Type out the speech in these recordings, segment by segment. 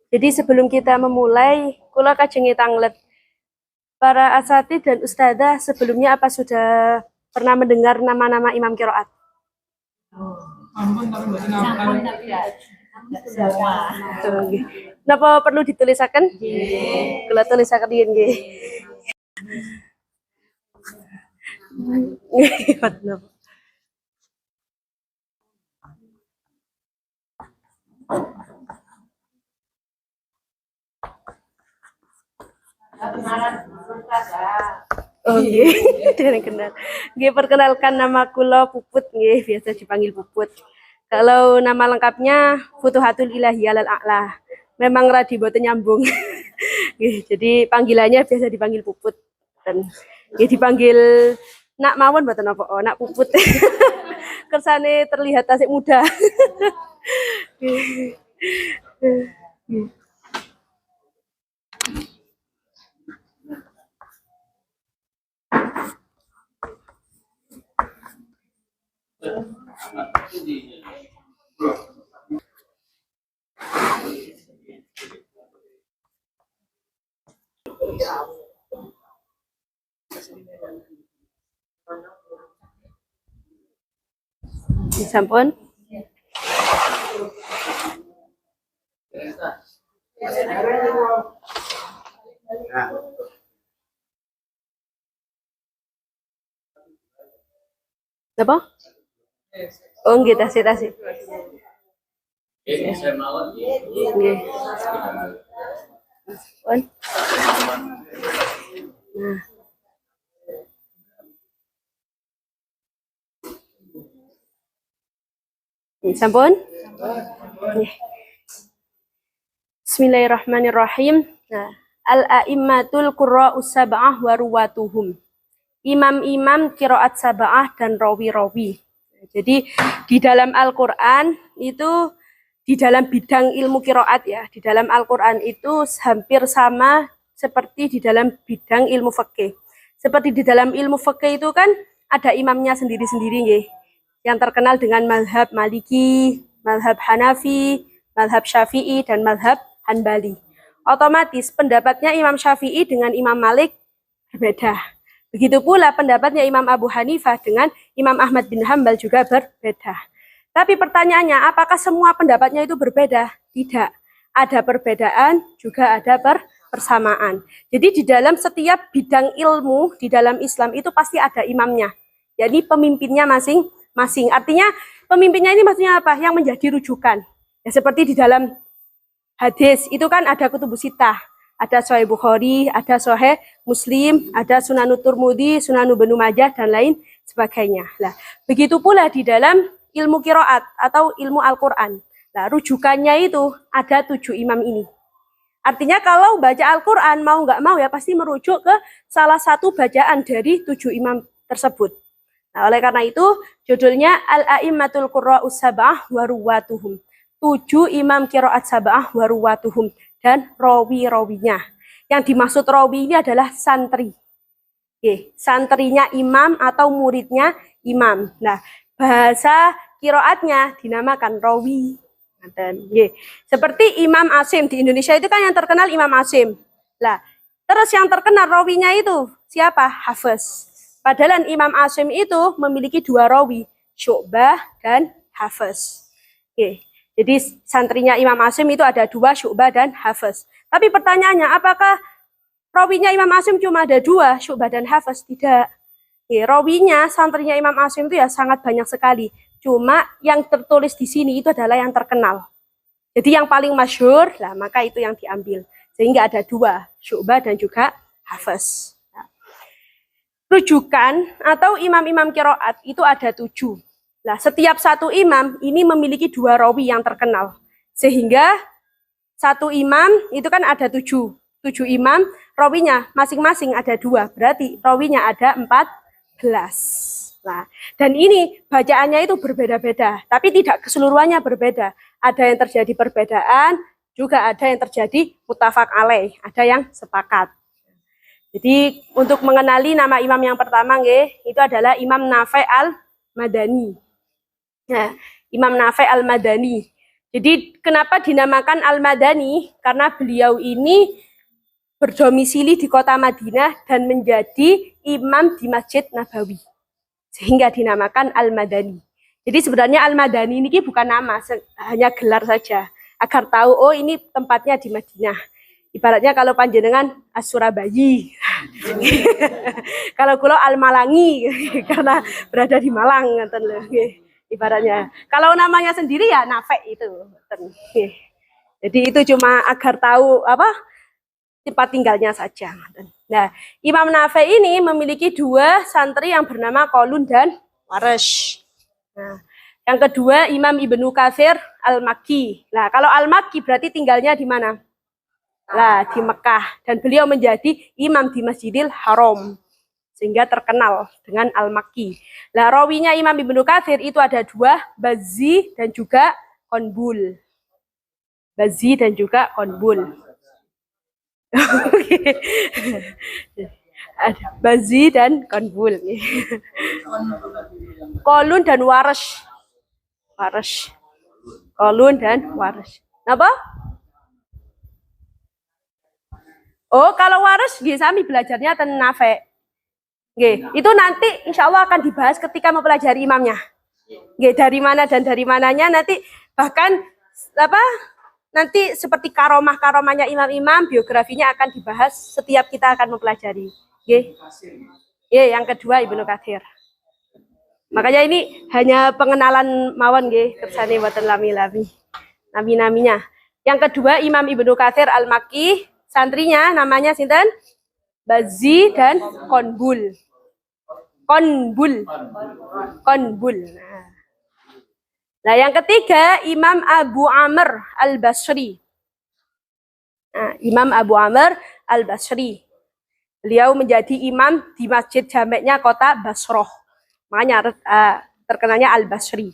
Jadi sebelum kita memulai, kula kajengi tanglet para asatidz dan ustadzah sebelumnya apa sudah pernah mendengar nama-nama imam qiraat? Ampun, tapi mboten hafal. Napa perlu ditulisaken? Kula tulisaken nggih. Nggih. Oh nggih, dereng kenal. Nggih, perkenalkan nama kula Puput nggih, biasa dipanggil Puput. Kalau nama lengkapnya Futuhatul Ilahi Alal A'la. Memang radi boten nyambung. Nggih, jadi panggilannya biasa dipanggil Puput. Dan nggih dipanggil Nak mawon mboten apa, Nak Puput. Kersane terlihat tasik muda. Sampun. Apa? Oh nggih, tasik. Nggih. Sampun. Nah. Sampun? Bismillahirrahmanirrahim. Nah, al-a'immatul qurra'us sab'ah wa ruwatuhum. Imam-imam qiraat sab'ah dan rawi-rawi. Jadi di dalam Al-Qur'an itu di dalam bidang ilmu qiraat ya, di dalam Al-Qur'an itu hampir sama seperti di dalam bidang ilmu fikih. Seperti di dalam ilmu fikih itu kan ada imamnya sendiri-sendiri nggih. Yang terkenal dengan mazhab Maliki, mazhab Hanafi, mazhab Syafi'i, dan mazhab Hanbali. Otomatis pendapatnya Imam Syafi'i dengan Imam Malik berbeda. Begitu pula pendapatnya Imam Abu Hanifah dengan Imam Ahmad bin Hambal juga berbeda. Tapi pertanyaannya, apakah semua pendapatnya itu berbeda? Tidak. Ada perbedaan, juga ada persamaan. Jadi di dalam setiap bidang ilmu di dalam Islam itu pasti ada imamnya. Jadi pemimpinnya masing-masing. Artinya pemimpinnya ini maksudnya apa? Yang menjadi rujukan. Ya seperti di dalam hadis itu kan ada kutubus sittah. Ada Sahih Bukhari, ada Sahih Muslim, ada Sunanut Tirmidzi, Sunanu Ibnu Majah, dan lain sebagainya. Nah, begitu pula di dalam ilmu qiraat atau ilmu Al-Quran. Nah, rujukannya itu ada 7 imam ini. Artinya kalau baca Al-Quran mau nggak mau ya pasti merujuk ke salah satu bacaan dari 7 imam tersebut. Nah, oleh karena itu judulnya Al-A'immatul Qurra'us Sab'ah wa Ruwatuhum. 7 imam qiraat sab'ah wa ruwatuhum dan rawi-rawinya. Yang dimaksud rawi ini adalah santri. Santrinya imam atau muridnya imam. Nah, bahasa qiraatnya dinamakan rawi. Seperti Imam Asim di Indonesia itu kan yang terkenal Imam Asim. Lah, terus yang terkenal rawinya itu siapa? Hafiz. Padahal Imam Asim itu memiliki 2 rawi, Syu'bah dan Hafiz. Jadi santrinya Imam Asim itu ada 2, Syu'bah dan Hafiz. Tapi pertanyaannya, apakah rawinya Imam Asim cuma ada 2, Syu'bah dan Hafiz? Tidak. Rawinya, santrinya Imam Asim itu ya sangat banyak sekali. Cuma yang tertulis di sini itu adalah yang terkenal. Jadi yang paling masyhur, lah maka itu yang diambil. Sehingga ada 2, Syu'bah dan juga Hafiz. Rujukan atau imam-imam qiraat itu ada 7. Nah, setiap satu imam ini memiliki 2 rawi yang terkenal. Sehingga satu imam itu kan ada 7 imam, rawinya masing-masing ada 2. Berarti rawinya ada 14. Nah, dan ini bacaannya itu berbeda-beda, tapi tidak keseluruhannya berbeda. Ada yang terjadi perbedaan, juga ada yang terjadi muttafaq alaih, ada yang sepakat. Jadi untuk mengenali nama imam yang pertama itu adalah Imam Nafi' al-Madani. Nah, Imam Nafi' al-Madani. Jadi kenapa dinamakan Al-Madani? Karena beliau ini berdomisili di kota Madinah dan menjadi imam di Masjid Nabawi. Sehingga dinamakan Al-Madani. Jadi sebenarnya Al-Madani ini bukan nama, hanya gelar saja. Agar tahu, oh ini tempatnya di Madinah. Ibaratnya kalau panjenengan As-Surabayi. Kalau kulo Al-Malangi, karena berada di Malang. Ibaratnya. Kalau namanya sendiri ya Nafe itu. Jadi itu cuma agar tahu apa tempat tinggalnya saja. Nah, Imam Nafe ini memiliki dua santri yang bernama Qalun dan Warash. Nah, yang kedua Imam Ibnu Katsir Al-Makki. Nah, kalau Al-Makki berarti tinggalnya di mana? Lah, di Mekah. Dan beliau menjadi imam di Masjidil Haram. Sehingga terkenal dengan Al-Makki. Nah, rawinya Imam Ibnu Katsir itu ada dua, Bazzi dan juga Qunbul. Bazzi dan juga Qunbul. Ada Bazzi dan Qunbul. Qalun dan Warash. Warash. Qalun dan Warash. Apa? Oh, kalau Warash nggih sami belajarnya ten Nafe. Nggih, itu nanti insya Allah akan dibahas ketika mempelajari imamnya. Nggih, dari mana dan dari mananya nanti bahkan apa? Nanti seperti karomah-karomahnya imam-imam, biografinya akan dibahas setiap kita akan mempelajari. Nggih. Yang kedua Ibnu Katsir. Makanya ini hanya pengenalan mawon nggih, kersane mboten lami-lami. Nami-naminya. Yang kedua Imam Ibnu Katsir Al-Makki, santrinya namanya sinten? Bazzi dan Qunbul. Qunbul. Nah, yang ketiga Imam Abu Amr Al-Basri. Nah, Imam Abu Amr Al-Basri. Beliau menjadi imam di masjid jamaknya kota Basroh. Makanya terkenalnya Al-Basri.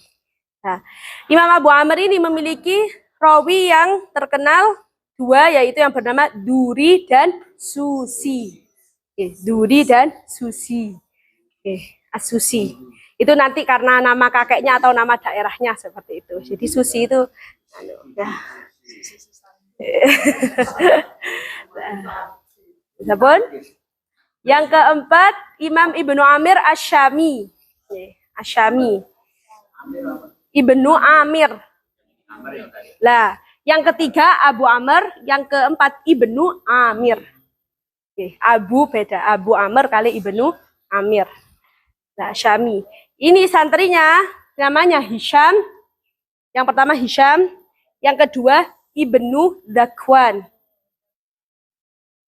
Nah, Imam Abu Amr ini memiliki rawi yang terkenal dua, yaitu yang bernama Duri dan Susi. Duri dan Susi. As-Susi. Itu nanti karena nama kakeknya atau nama daerahnya seperti itu. Jadi Susi itu Sabun. Yang keempat Imam Ibnu Amir Asy-Syami. Asy-Syami. Ibnu Amir. Lah, yang ketiga Abu Amr, yang keempat Ibnu Amir. Abu beda, Abu Amr kali Ibnu Amir. Nah, Syami. Ini santrinya namanya Hisham. Yang pertama Hisham, yang kedua Ibnu Zakwan.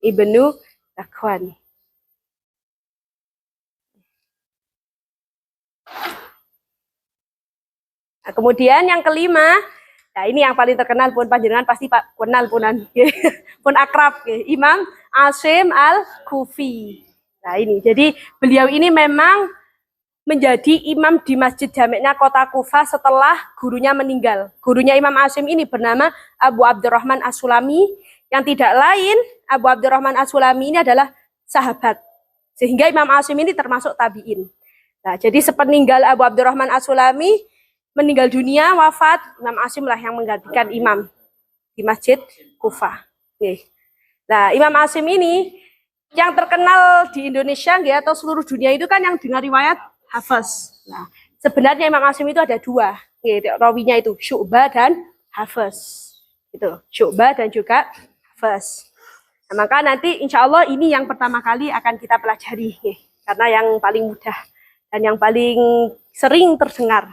Ibnu Zakwan. Nah, kemudian yang kelima, nah ini yang paling terkenal pun panjenengan pasti Pak kenal punan. Pun akrab, Imam Asim Al-Kufi. Nah, ini. Jadi beliau ini memang menjadi imam di Masjid Jamaknya kota Kufah setelah gurunya meninggal. Gurunya Imam Asim ini bernama Abu Abdurrahman As-Sulami, yang tidak lain Abu Abdurrahman As-Sulami ini adalah sahabat. Sehingga Imam Asim ini termasuk tabi'in. Nah, jadi sepeninggal Abu Abdurrahman As-Sulami meninggal dunia, wafat, Imam Asim lah yang menggantikan imam di Masjid Kufah. Nah, Imam Asim ini yang terkenal di Indonesia atau seluruh dunia itu kan yang dengar riwayat Hafiz. Nah, sebenarnya Imam Asim itu ada dua, rawinya itu Syu'bah dan Hafiz. Itu Syu'bah dan juga Hafiz. Nah, maka nanti insya Allah ini yang pertama kali akan kita pelajari, karena yang paling mudah dan yang paling sering terdengar.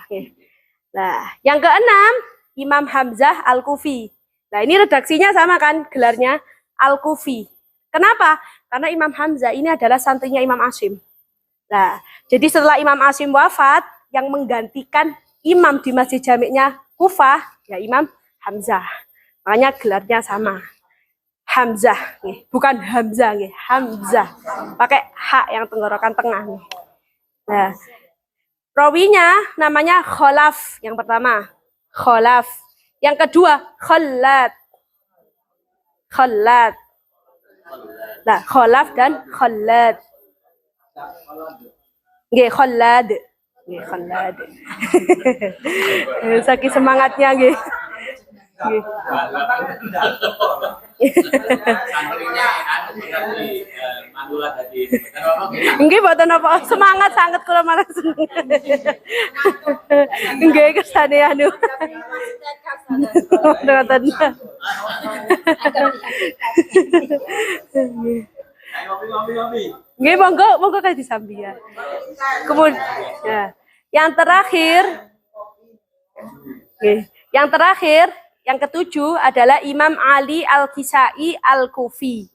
Nah, yang keenam Imam Hamzah Al-Kufi. Nah, ini redaksinya sama kan gelarnya Al-Kufi. Kenapa? Karena Imam Hamzah ini adalah santrinya Imam Asim. Nah, jadi setelah Imam Asim wafat, yang menggantikan imam di Masjid Jamaknya Kufah, ya Imam Hamzah. Makanya gelarnya sama. Hamzah, bukan Hamzah, Hamzah. Pakai H yang tenggorokan tengah. Nah, rawinya namanya Khalaf, yang pertama. Khalaf. Yang kedua, Khalad. Khalad. Nah, Khalaf dan Khalad. Nggih, Khalad. Nggih, Khalad. Saking semangatnya nggih. Nggih. Santrinya di Mandula tadi. Nggih mboten napa semangat sangat kula malah seneng. Nggih kersane anu. Mboten. Nggih monggo kan disambi ya. Kemudian ya. Yang terakhir nggih, yang terakhir yang ketujuh adalah Imam Ali Al-Kisai Al-Kufi.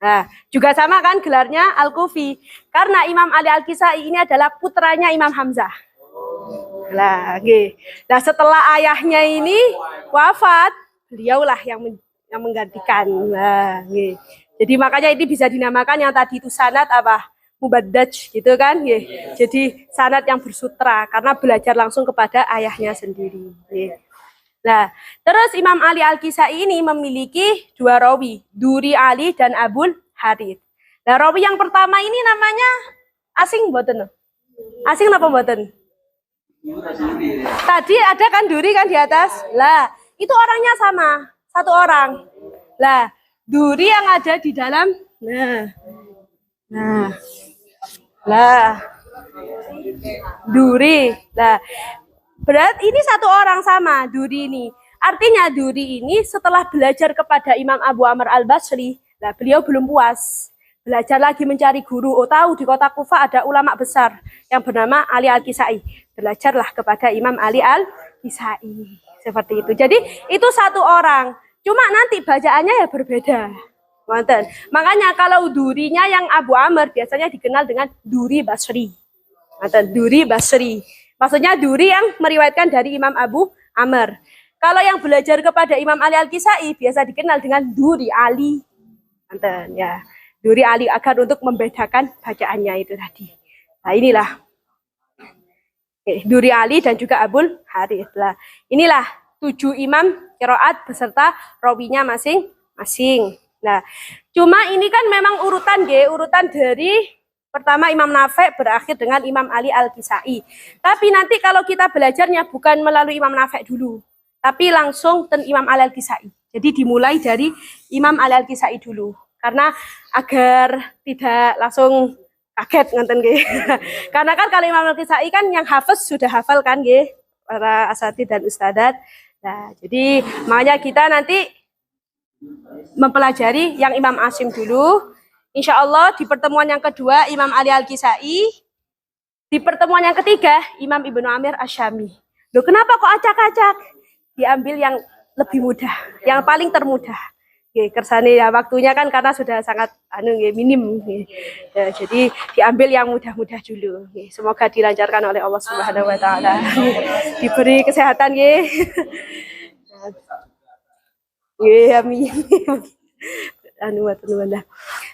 Nah, juga sama kan gelarnya Al-Kufi. Karena Imam Ali Al-Kisai ini adalah putranya Imam Hamzah. Nah, okay. Nah setelah ayahnya ini wafat, beliaulah yang menggantikan. Nah, okay. Jadi makanya ini bisa dinamakan yang tadi itu sanad apa? Mubaddaj gitu kan. Okay. Jadi sanad yang bersutra karena belajar langsung kepada ayahnya sendiri. Okay. Nah, terus Imam Ali Al-Kisai ini memiliki dua rawi, Duri Ali dan Abul Harith. Nah, rawi yang pertama ini namanya asing mboten? Asing napa mboten? Tadi ada kan Duri kan di atas. Lah, itu orangnya sama, satu orang. Lah, Duri yang ada di dalam. Lah. Duri. Lah, berarti ini satu orang sama Duri ini. Artinya Duri ini setelah belajar kepada Imam Abu Amr Al-Basri, nah beliau belum puas. Belajar lagi mencari guru. Oh tahu di kota Kufa ada ulama besar yang bernama Ali Al-Kisai. Belajarlah kepada Imam Ali Al-Kisai. Seperti itu. Jadi itu satu orang. Cuma nanti bacaannya ya berbeda. Makanya kalau Durinya yang Abu Amr biasanya dikenal dengan Duri Basri. Duri Basri. Maksudnya Duri yang meriwayatkan dari Imam Abu Amr. Kalau yang belajar kepada Imam Ali Al-Kisai biasa dikenal dengan Duri Ali. Ya. Duri Ali agar untuk membedakan bacaannya itu tadi. Nah inilah. Duri Ali dan juga Abul Harith. Nah, inilah 7 imam qiraat beserta rawinya masing-masing. Nah, cuma ini kan memang urutan dari pertama Imam Nafi' berakhir dengan Imam Ali Al-Kisai. Tapi nanti kalau kita belajarnya bukan melalui Imam Nafi' dulu, tapi langsung ten Imam Ali Al-Kisai. Jadi dimulai dari Imam Ali Al-Kisai dulu. Karena agar tidak langsung kaget ngenten nggih. Karena kan kalau Imam Al-Kisai kan yang hafiz sudah hafal kan nggih, para asatidz dan ustadzat. Nah, jadi makanya kita nanti mempelajari yang Imam Asim dulu. Insya Allah di pertemuan yang kedua Imam Ali Al-Kisai, di pertemuan yang ketiga Imam Ibnu Amir Asyami. Loh kenapa kok acak-acak? Diambil yang lebih mudah, yang paling termudah. Kersane ya waktunya kan karena sudah sangat minim. Ya, jadi diambil yang mudah-mudah dulu. Semoga dilancarkan oleh Allah Subhanahu Wa Taala. Diberi kesehatan amin.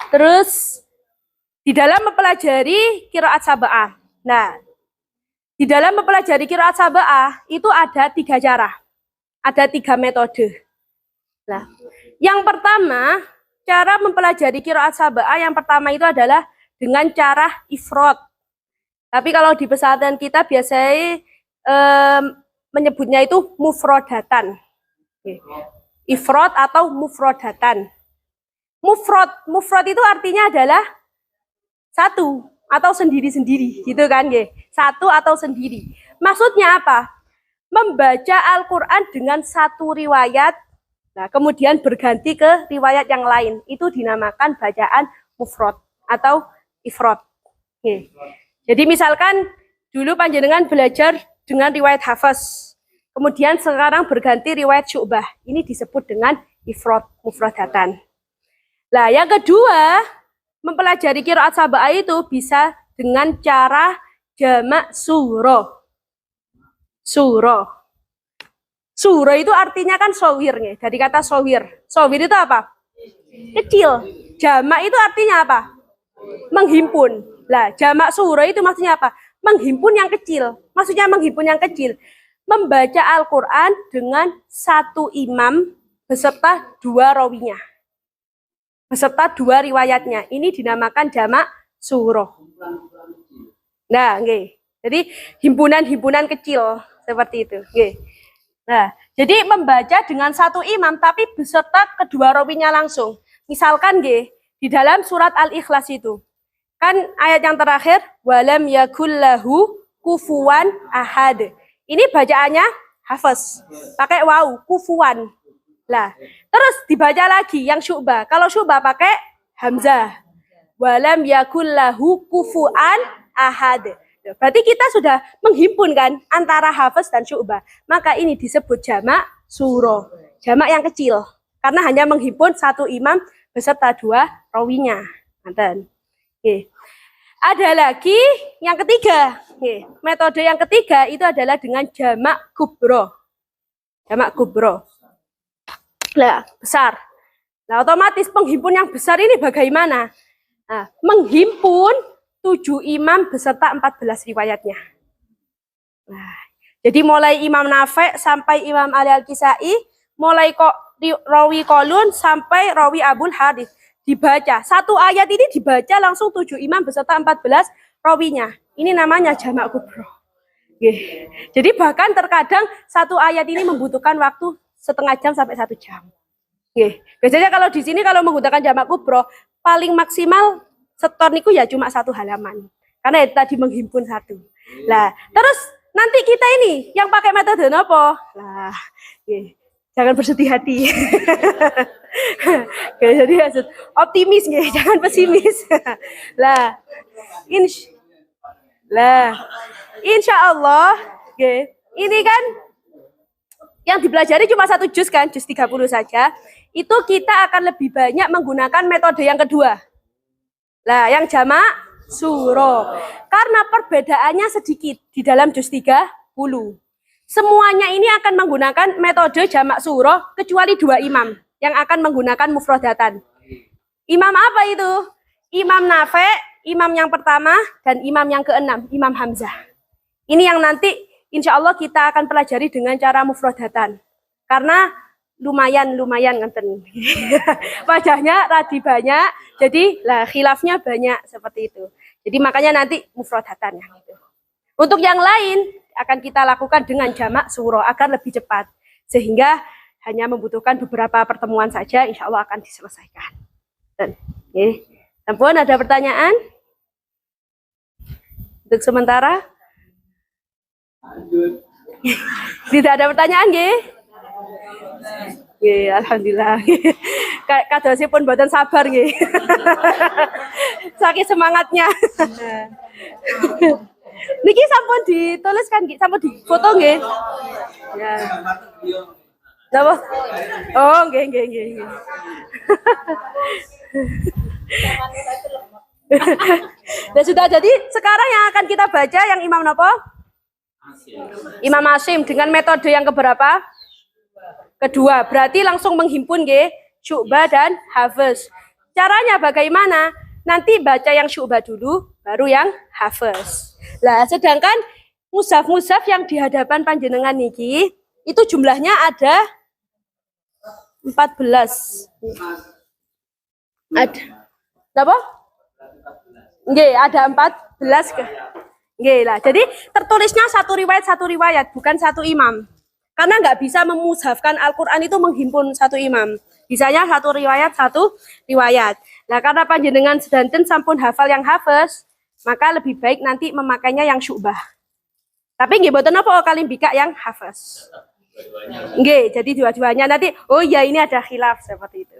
Terus di dalam mempelajari qiraat sab'ah. Nah, di dalam mempelajari qiraat sab'ah itu ada 3 cara. Ada 3 metode. Nah, yang pertama, cara mempelajari qiraat sab'ah yang pertama itu adalah dengan cara ifrad. Tapi kalau di pesantren kita biasanya menyebutnya itu mufrodatan. Ifrad atau mufrodatan. Mufrad itu artinya adalah satu atau sendiri-sendiri, gitu kan, nggih? Satu atau sendiri. Maksudnya apa? Membaca Al-Qur'an dengan satu riwayat, nah kemudian berganti ke riwayat yang lain. Itu dinamakan bacaan mufrad atau ifrad. Nggih. Jadi misalkan dulu panjenengan belajar dengan riwayat Hafiz. Kemudian sekarang berganti riwayat Syu'bah. Ini disebut dengan ifrad, mufradatan. Nah, yang kedua, mempelajari qiraat sab'ah itu bisa dengan cara jamak surah. Surah itu artinya kan sawir nih, dari kata sawir. Sawir itu apa? Kecil. Jamak itu artinya apa? Menghimpun. Lah, jamak surah itu maksudnya apa? Menghimpun yang kecil. Maksudnya menghimpun yang kecil. Membaca Al-Qur'an dengan satu imam beserta 2 rawinya. Beserta 2 riwayatnya. Ini dinamakan jamak surah. Nah, nggih. Jadi himpunan-himpunan kecil seperti itu, nggih. Nah, jadi membaca dengan satu imam tapi beserta kedua rawinya langsung. Misalkan nggih, di dalam surat Al-Ikhlas itu. Kan ayat yang terakhir walam yakullahu kufuwan ahad. Ini bacaannya hafaz. Pakai waw, kufuwan. Lah, terus dibaca lagi yang Syu'bah. Kalau Syu'bah pakai hamzah. Walam yakullahu kufuwan ahad. Berarti kita sudah menghimpun kan antara hafaz dan Syu'bah. Maka ini disebut jamak suro. Jamak yang kecil. Karena hanya menghimpun satu imam beserta dua rawinya. Nanten. Oke. Ada lagi yang ketiga. Oke. Metode yang ketiga itu adalah dengan jamak kubro. Jamak kubro. Nah, besar. Nah, otomatis penghimpun yang besar ini bagaimana? Nah, menghimpun 7 imam beserta 14 riwayatnya. Nah, jadi mulai Imam Nafi' sampai Imam Ali Al-Kisai, mulai rawi Qalun sampai rawi Abul Hadits dibaca. Satu ayat ini dibaca langsung 7 imam beserta 14 rawinya. Ini namanya jamak kubro. Jadi bahkan terkadang satu ayat ini membutuhkan waktu setengah jam sampai 1 jam. Biasanya kalau di sini kalau menggunakan jamak kubro paling maksimal setor niku ya cuma 1 halaman. Karena itu tadi menghimpun 1. Lah, terus nanti kita ini yang pakai metode apa? Lah, jangan bersedih hati. Jadi optimis nih, jangan pesimis. Lah, insya Allah, ini kan yang dipelajari cuma 1 juz kan, juz 30 saja. Itu kita akan lebih banyak menggunakan metode yang kedua. Lah, yang jamak suro. Karena perbedaannya sedikit di dalam juz 30. Semuanya ini akan menggunakan metode jamak suro kecuali 2 imam yang akan menggunakan mufradatan. Imam apa itu? Imam Nafi', imam yang pertama, dan imam yang ke-6, Imam Hamzah. Ini yang nanti insya Allah kita akan pelajari dengan cara mufradatan. Karena lumayan ngenten. Wajahnya radi banyak, jadi lah khilafnya banyak seperti itu. Jadi makanya nanti mufradatan yang itu. Untuk yang lain akan kita lakukan dengan jamak suro agar lebih cepat. Sehingga hanya membutuhkan beberapa pertemuan saja, insya Allah akan diselesaikan. Dan, Ampun, ada pertanyaan? Untuk sementara? Tidak ada pertanyaan, nggih? Alhamdulillah. Kadosipun boten sabar nggih. Saking semangatnya. Niki sampun ditulis kan nggih, sampun difoto nggih. Ya. Napa? Oh, nggih. Nah, sudah jadi sekarang yang akan kita baca yang Imam napa? Imam Asim dengan metode yang keberapa? Kedua, berarti langsung menghimpun nggih, Syu'bah dan Hafiz. Caranya bagaimana? Nanti baca yang Syu'bah dulu, baru yang Hafiz. Lah, sedangkan mushaf-mushaf yang di hadapan panjenengan niki itu jumlahnya ada 14. Ada. Apa? Nggih, ada 14 ke. Nggih lah. Jadi tertulisnya satu riwayat, bukan satu imam. Karena nggak bisa memushafkan Al-Quran itu menghimpun satu imam. Bisanya satu riwayat. Nah, karena panjenengan sedanten sampun hafal yang Hafiz, maka lebih baik nanti memakainya yang Syu'bah. Tapi nggih boten apa kali bika yang Hafiz. Nggih, jadi dua-duanya nanti, oh ya ini ada khilaf seperti itu.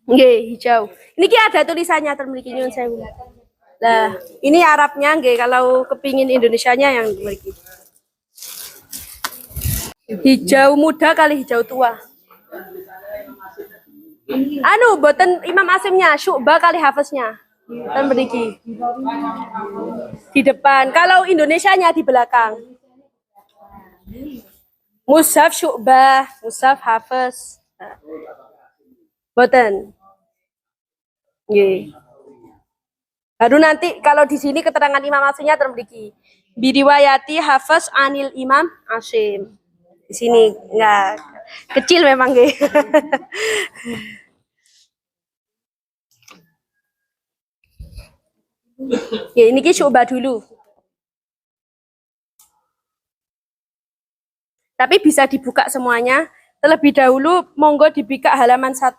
Nggih, hijau. Ini ada tulisannya termiliki nyuwun sewu. Nah, ini Arabnya nggih, kalau kepingin Indonesianya yang dimiliki. Hijau muda kali hijau tua. Anu, boten Imam Asimnya, Syu'bah kali Hafiznya. Dan berdiki. Di depan. Kalau Indonesianya di belakang. Mushaf Syu'bah, mushaf Hafiz. Boten. Nggih. Baru nanti kalau di sini keterangan Imam Asimnya terbagi. Biriwayati Hafiz anil Imam Asim. Di sini enggak kecil memang nggih. Ya, ini Syu'bah dulu. Tapi bisa dibuka semuanya. Terlebih dahulu, monggo dibuka halaman 1.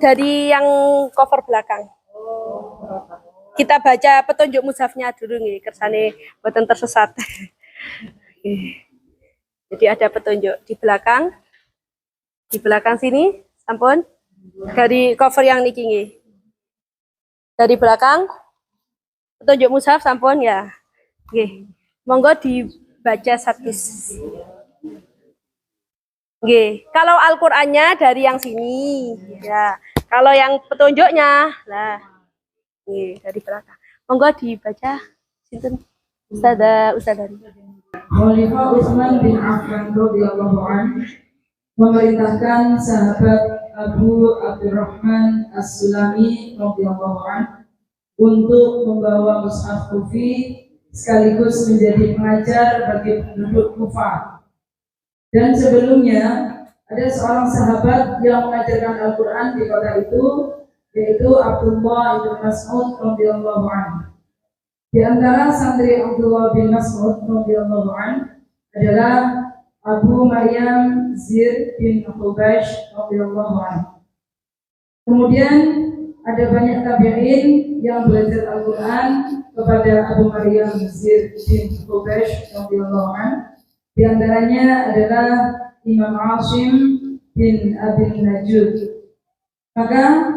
Dari yang cover belakang. Kita baca petunjuk mushafnya dulu nih, kersane boten tersesat. Jadi ada petunjuk di belakang. Di belakang sini, sampun. Dari cover yang niki nggih. Dari belakang petunjuk mushaf sampun ya. Nggih. Monggo dibaca satu. Nggih. Kalau Al-Qur'annya dari yang sini. Ya. Kalau yang petunjuknya, lah. Nggih, dari belakang. Monggo dibaca sinten? Ustazah. Khalifah Utsman bin Affan radhiyallahu anhu memerintahkan sahabat Abu Abdurrahman As-Sulami radhiyallahu anhu untuk membawa mushaf Kufi sekaligus menjadi pengajar bagi penduduk Kufah. Dan sebelumnya ada seorang sahabat yang mengajarkan Al-Quran di kota itu, yaitu Abdullah bin Mas'ud radhiyallahu anhu. Di antara santri Abdullah bin Mas'ud radhiyallahu anhu adalah Abu Maryam Zir bin Hubaysh radhiyallahu anhu. Kemudian ada banyak tabi'in yang belajar Al-Quran kepada Abu Maryam Zir bin Hubaysh radhiyallahu anhu. Di antaranya adalah Imam Asim bin Abi Najud. Maka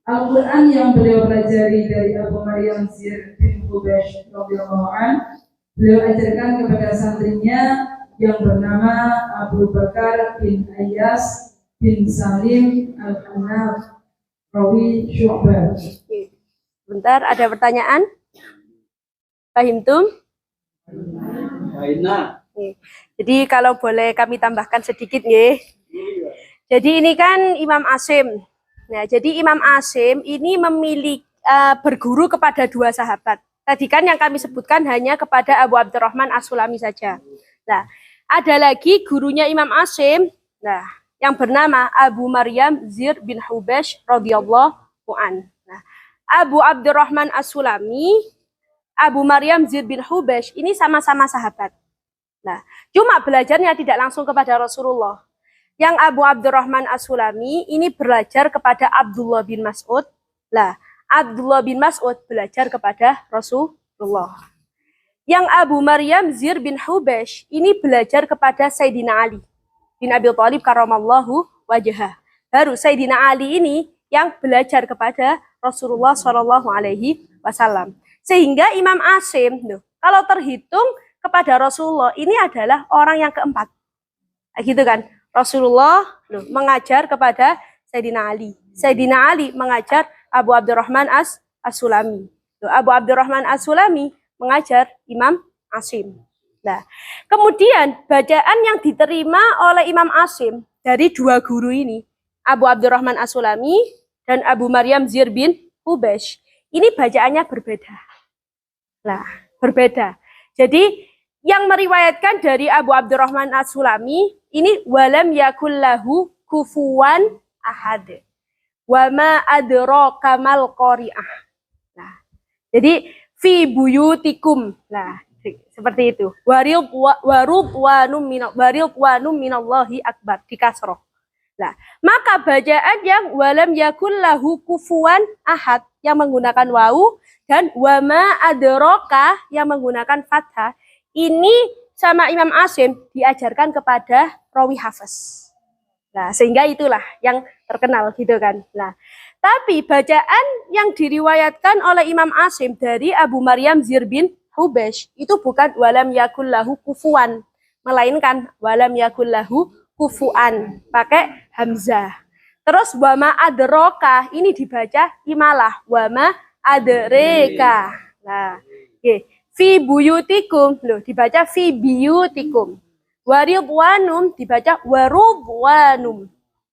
Al-Quran yang beliau pelajari dari Abu Maryam Zir bin Hubaysh radhiyallahu anhu, beliau ajarkan kepada santrinya yang bernama Abu Bakar bin Ayyas bin Salim Al-Hanaf rawi Syu'bah. Bentar, ada pertanyaan? Fahimtum? Jadi kalau boleh kami tambahkan sedikit nggih. Jadi ini kan Imam Asim. Nah, jadi Imam Asim ini memiliki berguru kepada 2 sahabat. Tadi kan yang kami sebutkan hanya kepada Abu Abdurrahman As-Sulami saja. Nah, ada lagi gurunya Imam Asim, nah, yang bernama Abu Maryam Zir bin Hubaysh radhiyallahu an. Nah, Abu Abdurrahman As-Sulami, Abu Maryam Zir bin Hubaysh ini sama-sama sahabat. Nah, cuma belajarnya tidak langsung kepada Rasulullah. Yang Abu Abdurrahman As-Sulami ini belajar kepada Abdullah bin Mas'ud. Lah, Abdullah bin Mas'ud belajar kepada Rasulullah. Yang Abu Maryam Zir bin Hubaysh ini belajar kepada Sayyidina Ali bin Abi Thalib karramallahu wajhah. Baru Sayyidina Ali ini yang belajar kepada Rasulullah Shallallahu alaihi wasallam. Sehingga Imam Asim, kalau terhitung kepada Rasulullah ini adalah orang yang keempat. Gitu kan? Rasulullah mengajar kepada Sayyidina Ali. Sayyidina Ali mengajar Abu Abdurrahman As-Sulami. Abu Abdurrahman As-Sulami mengajar Imam Asim. Nah, kemudian bacaan yang diterima oleh Imam Asim dari 2 guru ini, Abu Abdurrahman As-Sulami dan Abu Maryam Zir bin Hubaysh, ini bacaannya berbeda. Nah, berbeda. Jadi yang meriwayatkan dari Abu Abdurrahman As-Sulami ini walam yakul lahu kufuwan ahad. Wa ma adraka mal qari'ah. Nah, jadi fi buyutikum. Nah, seperti itu. Waridwanum minallahi akbar di kasroh. Nah, maka bacaan yang walam yakul lahu kufuwan ahad yang menggunakan wawu dan wa ma adraka yang menggunakan fathah ini sama Imam Asim diajarkan kepada rawi hafiz. Nah, sehingga itulah yang terkenal gitu kan. Nah, tapi bacaan yang diriwayatkan oleh Imam Asim dari Abu Maryam Zir bin Hubaysh itu bukan walam yakul lahu kufuwan, melainkan walam yakul lahu kufuan, pakai hamzah. Terus wama adroka ini dibaca imalah wama adreka. Nah, oke. Fi buyutikum, loh dibaca fi biyutikum. Waridwanum dibaca warudwanum.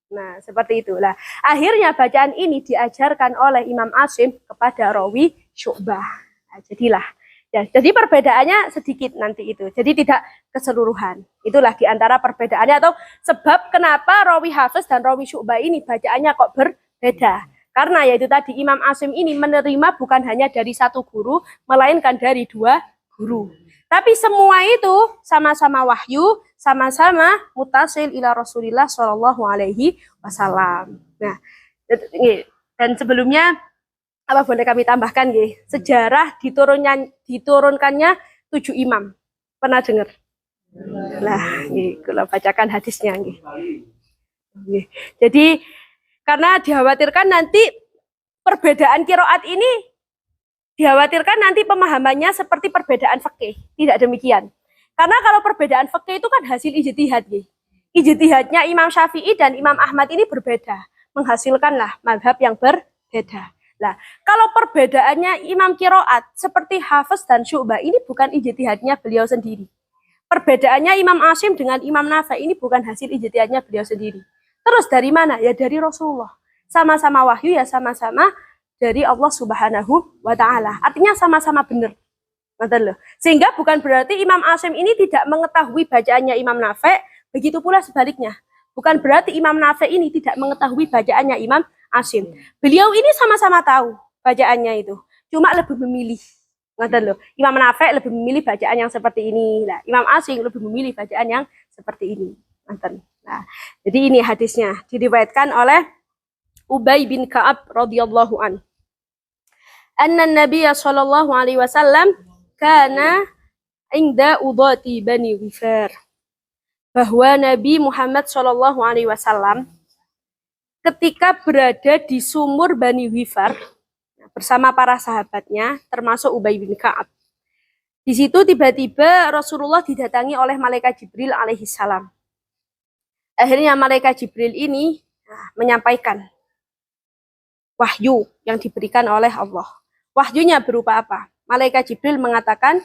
Nah, seperti itulah. Akhirnya bacaan ini diajarkan oleh Imam Asim kepada rawi Syu'bah. Nah, jadilah. Ya, jadi perbedaannya sedikit nanti itu. Jadi tidak keseluruhan. Itulah diantara perbedaannya atau sebab kenapa rawi Hafiz dan rawi Syu'bah ini bacaannya kok berbeda. Karena yaitu tadi Imam Asim ini menerima bukan hanya dari 1 guru, melainkan dari 2 guru. Tapi semua itu sama-sama wahyu, sama-sama mutasil ila Rasulillah Shallallahu Alaihi Wasallam. Nah, dan sebelumnya apa boleh kami tambahkan, nggih? Sejarah diturunkannya 7 imam. Pernah dengar? Lah, nggih, kalau bacakan hadisnya, nggih. Jadi karena dikhawatirkan nanti perbedaan kiroat ini dikhawatirkan nanti pemahamannya seperti perbedaan fikih. Tidak demikian. Karena kalau perbedaan fikih itu kan hasil ijtihad. Ijtihadnya Imam Syafi'i dan Imam Ahmad ini berbeda. Menghasilkanlah mazhab yang berbeda. Nah, kalau perbedaannya Imam Kiroat seperti Hafiz dan Syu'bah ini bukan ijtihadnya beliau sendiri. Perbedaannya Imam Asim dengan Imam Nafi ini bukan hasil ijtihadnya beliau sendiri. Terus dari mana? Ya dari Rasulullah. Sama-sama wahyu ya sama-sama dari Allah Subhanahu wa Ta'ala. Artinya sama-sama benar. Sehingga bukan berarti Imam Asim ini tidak mengetahui bacaannya Imam Nafi, begitu pula sebaliknya. Bukan berarti Imam Nafi ini tidak mengetahui bacaannya Imam Asim. Beliau ini sama-sama tahu bacaannya itu, cuma lebih memilih. Imam Nafi lebih memilih bacaan yang seperti ini. Nah, Imam Asim lebih memilih bacaan yang seperti ini. Nah, jadi ini hadisnya diriwayatkan oleh Ubay bin Ka'ab radhiyallahu an. Anna Nabiy sallallahu alaihi wasallam kana inda udati Bani Ghifar. Bahwa Nabi Muhammad sallallahu alaihi wasallam ketika berada di sumur Bani Ghifar bersama para sahabatnya termasuk Ubay bin Ka'ab. Di situ tiba-tiba Rasulullah didatangi oleh malaikat Jibril alaihi salam. Akhirnya malaikat Jibril ini menyampaikan wahyu yang diberikan oleh Allah. Wahyunya berupa apa? Malaikat Jibril mengatakan,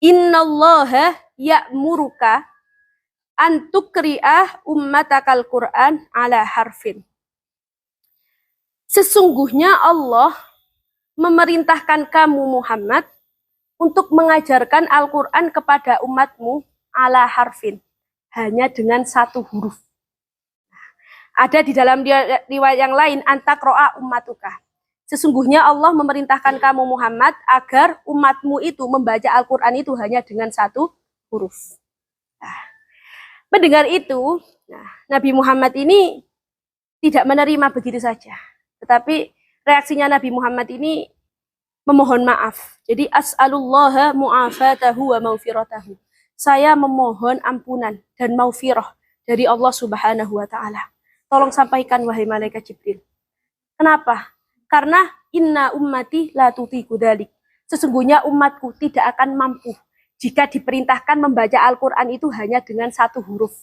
Innallaha ya'muruka an tukri'ah ummatakal Qur'an ala harfin. Sesungguhnya Allah memerintahkan kamu Muhammad untuk mengajarkan Al-Quran kepada umatmu ala harfin. Hanya dengan 1 huruf. Ada di dalam riwayat yang lain, antakro'a ummatuka. Sesungguhnya Allah memerintahkan kamu Muhammad agar umatmu itu membaca Al-Quran itu hanya dengan 1 huruf. Nah, mendengar itu, Nabi Muhammad ini tidak menerima begitu saja. Tetapi reaksinya Nabi Muhammad ini memohon maaf. Jadi as'alullaha mu'afatahu wa maufiratahu. Saya memohon ampunan dan maufirah dari Allah Subhanahu wa Ta'ala. Tolong sampaikan wahai malaikat Jibril. Kenapa? Karena inna ummati la tutiku dzalik. Sesungguhnya umatku tidak akan mampu jika diperintahkan membaca Al-Quran itu hanya dengan 1 huruf.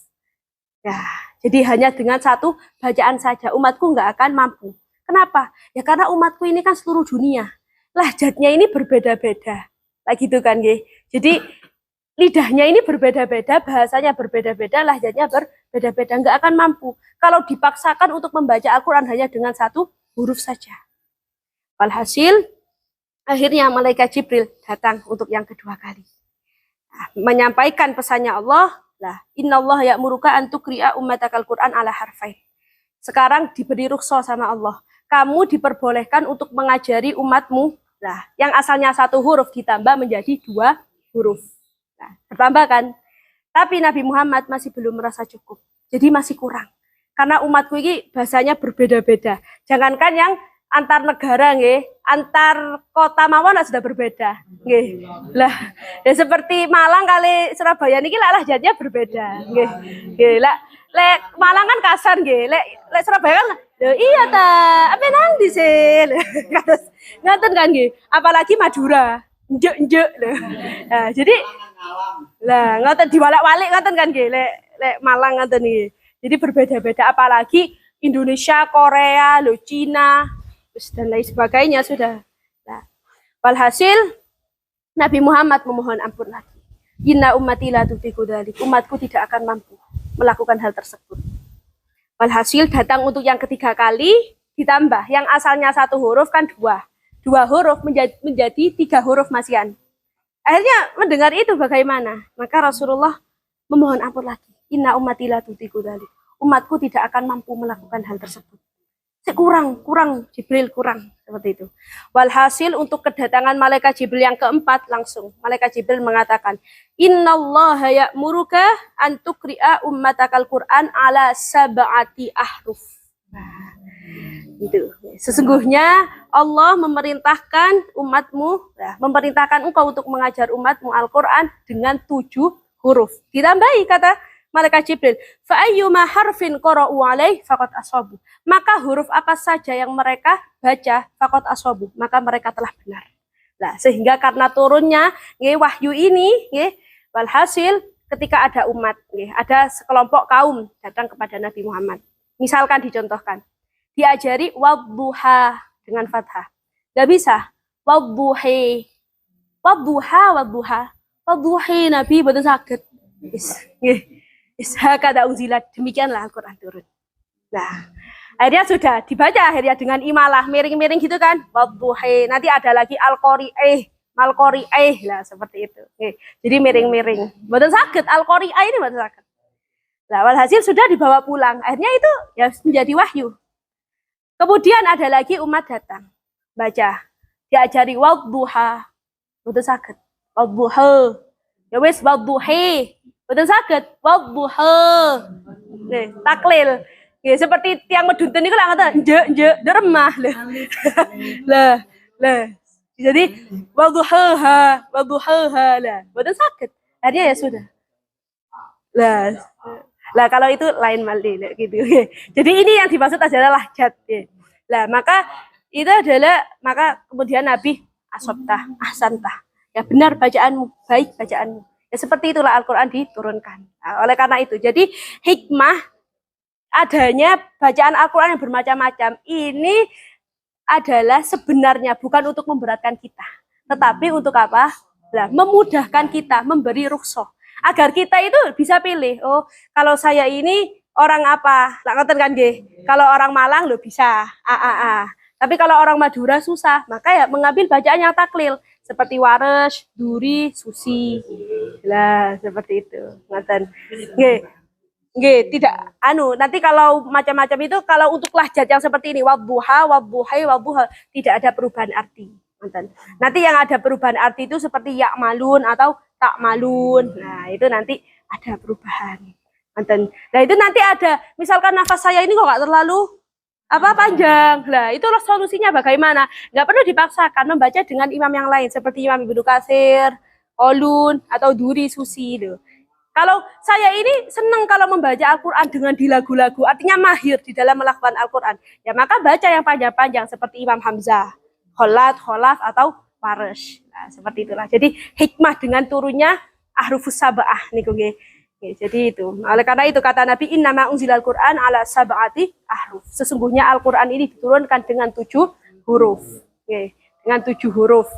Ya, jadi hanya dengan 1 bacaan saja. Umatku nggak akan mampu. Kenapa? Ya karena umatku ini kan seluruh dunia. Lahjatnya ini berbeda-beda. Kayak gitu kan, nggih. Jadi lidahnya ini berbeda-beda, bahasanya berbeda-beda, lahjatnya berbeda-beda. Nggak akan mampu kalau dipaksakan untuk membaca Al-Quran hanya dengan 1 huruf saja. Walhasil, akhirnya malaikat Jibril datang untuk yang kedua kali. Menyampaikan pesannya Allah, Innallaha ya'muruka an tukri'a ummatakal Qur'an ala harfain. Sekarang diberi rukhsah sama Allah. Kamu diperbolehkan untuk mengajari umatmu, yang asalnya 1 huruf ditambah menjadi 2 huruf. Bertambah kan? Tapi Nabi Muhammad masih belum merasa cukup. Jadi masih kurang. Karena umatku ini bahasanya berbeda-beda. Jangankan yang antar negara, nggih, antar kota mawon sudah berbeda, nggih. Lah, ya seperti Malang kali Surabaya niki lahjatnya berbeda, nggih. Nggih, lek Malang kan kasar, nggih. Lek Surabaya kan iya ta, apa nang di sih? Ngoten kan nggih. Apalagi Madura. Njuk-njuk lho. Nah, jadi lah ngoten diwalak-walik ngoten kan nggih, lek Malang ngoten nggih. Jadi berbeda-beda, apalagi Indonesia, Korea, Cina, dan lain sebagainya sudah. Nah, walhasil Nabi Muhammad memohon ampun lagi. Inna ummati la tutiku dzalik. Umatku tidak akan mampu melakukan hal tersebut. Walhasil datang untuk yang ketiga kali ditambah. Yang asalnya 1 huruf kan 2. 2 huruf menjadi 3 huruf masian. Akhirnya mendengar itu bagaimana? Maka Rasulullah memohon ampun lagi. Inna ummati la tutiku dzalik. Umatku tidak akan mampu melakukan hal tersebut. kurang Jibril kurang seperti itu. Walhasil untuk kedatangan malaikat Jibril yang keempat langsung malaikat Jibril mengatakan, Innallaha ya'muruka an tuqri'a ummatakal Qur'an ala sab'ati ahruf. Nah, itu. Sesungguhnya Allah memerintahkan umatmu, memerintahkan engkau untuk mengajar umatmu Al-Qur'an dengan 7 huruf. Ditambahi kata malaikat Jibril, fa ayyuma harfin qara'u alaih faqad asabu. Maka huruf apa saja yang mereka baca faqad asabu, maka mereka telah benar. Nah, sehingga karena turunnya wahyu ini, walhasil ketika ada umat, ada sekelompok kaum datang kepada Nabi Muhammad. Misalkan dicontohkan, diajari wadduha dengan fathah. Enggak bisa. Wadduhi. Wadduhi Nabi betul sakit. Hakada unzilat, demikianlah Al-Quran turun. Nah, akhirnya sudah dibaca akhirnya dengan imalah miring-miring gitu kan. Wadduhi. Nanti ada lagi al-qari'ih, mal-qari'ih lah seperti itu. Jadi miring-miring. Betul sakit al-qari'ih ini betul sakit. Nah, walhasil sudah dibawa pulang. Akhirnya itu ya menjadi wahyu. Kemudian ada lagi umat datang baca, diajari wadduha, betul sakit. Wadduha. Ya wis wadduhi. Betul sakit, wadduha. Taklil. Ya, seperti tiang medunten itu lah kata, deremah lah. Jadi wadduha lah. Betul sakit. Akhirnya ya sudah. Lah kalau itu lain mali gitu. Jadi ini yang dimaksud adalah lahjat. Lah maka itu adalah kemudian Nabi asabtah, ahsantah. Ya benar bacaanmu, baik bacaanmu. Ya, seperti itulah Al-Quran diturunkan. Nah, oleh karena itu, jadi hikmah adanya bacaan Al-Quran yang bermacam-macam ini adalah sebenarnya bukan untuk memberatkan kita, tetapi untuk apa? Nah, memudahkan kita, memberi rukhsah agar kita itu bisa pilih. Oh, kalau saya ini orang apa? Lah ngoten kan nggih. Kalau orang Malang lo bisa Tapi kalau orang Madura susah, maka ya mengambil bacaan yang taklil. Seperti wares, duri, susi. Lah, seperti itu. Ngoten. Nggih, tidak nanti kalau macam-macam itu kalau untuk lahjat yang seperti ini wadduha, wadduhai, wadduha tidak ada perubahan arti. Ngoten. Nanti yang ada perubahan arti itu seperti ya'malun atau ta'malun. Nah, itu nanti ada perubahan. Ngoten. Nah, itu nanti ada misalkan nafas saya ini kok enggak terlalu panjang. Lah, itulah solusinya bagaimana? Nggak perlu dipaksakan membaca dengan imam yang lain seperti Imam Ibnu Katsir, Qalun atau Duri Susi itu. Kalau saya ini senang kalau membaca Al-Qur'an dengan di lagu-lagu, artinya mahir di dalam melakukan Al-Qur'an. Ya maka baca yang panjang-panjang seperti Imam Hamzah, Khalaf atau Warsh. Nah, seperti itulah. Jadi hikmah dengan turunnya ahrufus sab'ah niku nggih. Jadi itu. Oleh karena itu kata Nabi innama unzilal Qur'an ala sab'ati ahruf. Sesungguhnya Al-Qur'an ini diturunkan dengan 7 huruf. Dengan 7 huruf.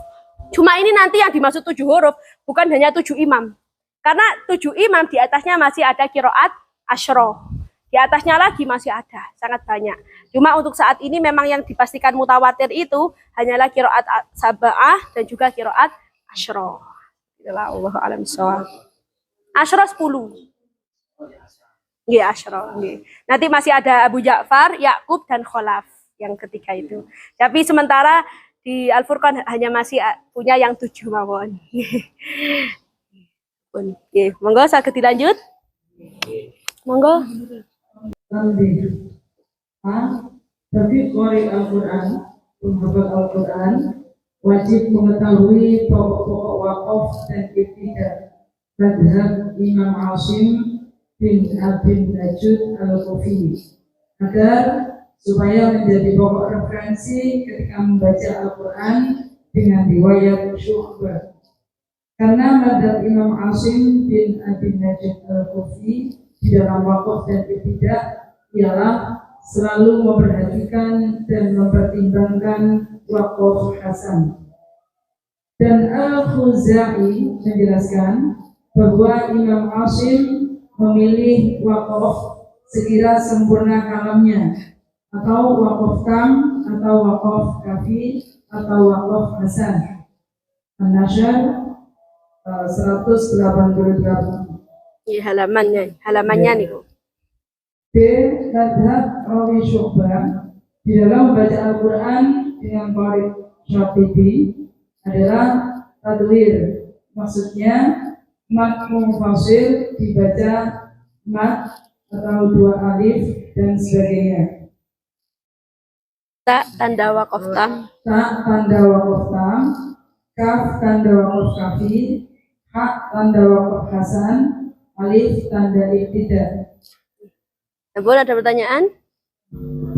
Cuma ini nanti yang dimaksud 7 huruf bukan hanya 7 imam. Karena 7 imam di atasnya masih ada qiraat asyra. Di atasnya lagi masih ada, sangat banyak. Cuma untuk saat ini memang yang dipastikan mutawatir itu hanyalah qiraat sab'ah dan juga qiraat asyra. Itulah Allahu a'lam bishawab. Asyra 10. Nggih, asyra, nggih. Nanti masih ada Abu Ja'far, Yakub dan Khalaf yang ketiga itu. Tapi sementara di Al-Furqan hanya masih punya yang 7 mawon. Nggih, monggo saged dilanjut. Monggo. Bagi qari Al-Quran, penghafal Al-Quran wajib mengetahui pokok-pokok waqaf dan ibtidah. Madhab Imam Asim bin Abin Najud Al-Kufi agar supaya menjadi pokok referensi ketika membaca Al-Quran dengan riwayat Syu'bah. Karena madhab Imam Asim bin Abin Najud Al-Kufi di dalam waqaf dan ibtidah ialah selalu memperhatikan dan mempertimbangkan waqaf hasan. Dan Al-Khuzai menjelaskan bahwa Imam Asim memilih waqaf sekira sempurna kalamnya, atau waqaf tam, atau waqaf kafi, atau waqaf hasan. An-Nasyr 188. Iya, halamannya nih. B. Madhab Rawi Syu'bah Di dalam membaca Al-Quran dengan Farid Syatibi adalah tadwir. Maksudnya mat munfasil dibaca mat atau dua alif dan sebagainya. Tak tanda wakof tam. Tak tanda wakof tam, kaf tanda wakof kafi, hak tanda wakof hasan, alif tanda ibtida. Boleh ada pertanyaan?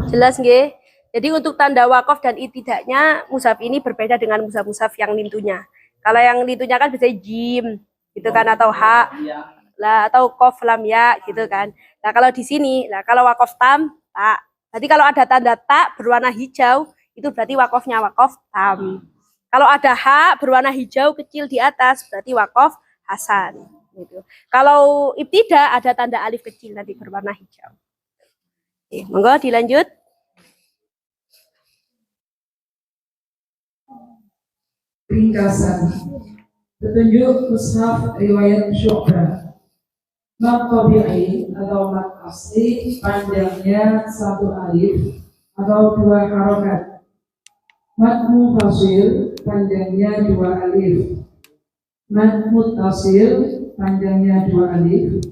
Jelas nggih? Jadi untuk tanda wakof dan ibtidanya mushaf ini berbeda dengan mushaf-mushaf yang lintunya. Kalau yang lintunya kan biasanya jim gitu kan, atau ha lah, atau kof lam ya gitu kan. Nah kalau di sini, nah kalau wakof tam tak. Jadi kalau ada tanda tak berwarna hijau itu berarti wakofnya wakof tam. Kalau ada ha berwarna hijau kecil di atas berarti wakof hasan. Gitu. Kalau ibtida ada tanda alif kecil nanti berwarna hijau. Oke, monggo dilanjut. Ringkasan petunjuk mushaf riwayat Syu'bah. Mat tabi'i atau mat asli panjangnya satu alif atau dua harokat. Mat munfasil panjangnya dua alif. Mat muttasil panjangnya dua alif.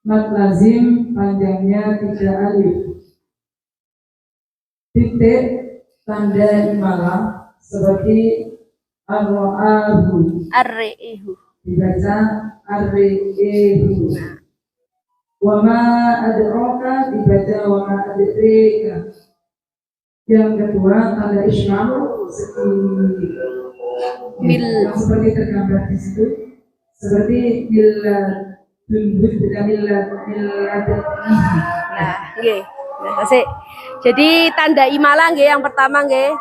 Mat lazim panjangnya tiga alif. Titik tanda imalah seperti ar-ra'ahu Ar-ri'ihu. dibaca ar-ri'ihu. Wa ma adraka dibaca wa ma adrika. Yang kedua tanda ismam seperti tergambar di situ, seperti Nah, nggih. Nah, asik. Jadi tanda imalah nggih yang pertama nggih.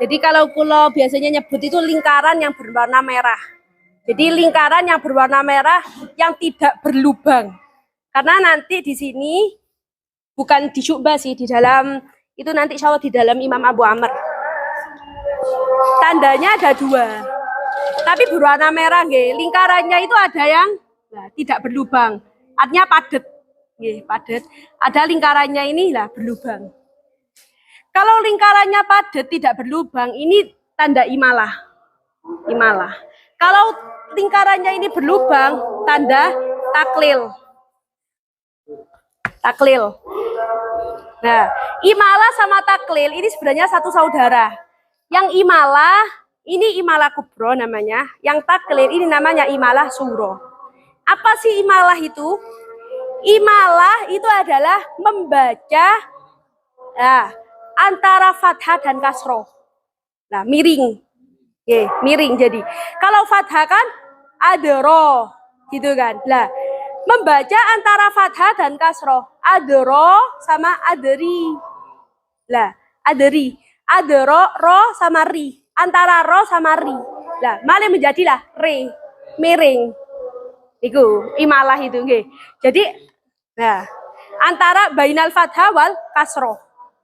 Jadi kalau kula biasanya nyebut itu lingkaran yang berwarna merah. Jadi lingkaran yang berwarna merah yang tidak berlubang. Karena nanti di sini bukan di Syu'bah sih, di dalam itu nanti insya Allah di dalam Imam Abu Amr. Tandanya ada dua. Tapi berwarna merah nggih. Lingkarannya itu ada yang tidak berlubang. Artinya padat. Nggih, padat. Ada lingkarannya ini lah berlubang. Kalau lingkarannya padat tidak berlubang, ini tanda imalah. Imalah. Kalau lingkarannya ini berlubang, tanda taklil. Taklil. Nah, imalah sama taklil ini sebenarnya satu saudara. Yang imalah, ini imalah kubro namanya. Yang taklil ini namanya imalah suro. Apa sih imalah itu? Imalah itu adalah membaca antara fathah dan kasroh. Nah, miring. Miring jadi. Kalau fathah kan adro, gitu kan. Lah, membaca antara fathah dan kasroh. Adro sama aderi. Lah, aderi. Adro, ro sama ri. Antara ro sama ri. Lah, malah menjadilah re. Miring. Itu imalah itu nggih. Jadi nah, antara bainal fathah wal kasroh.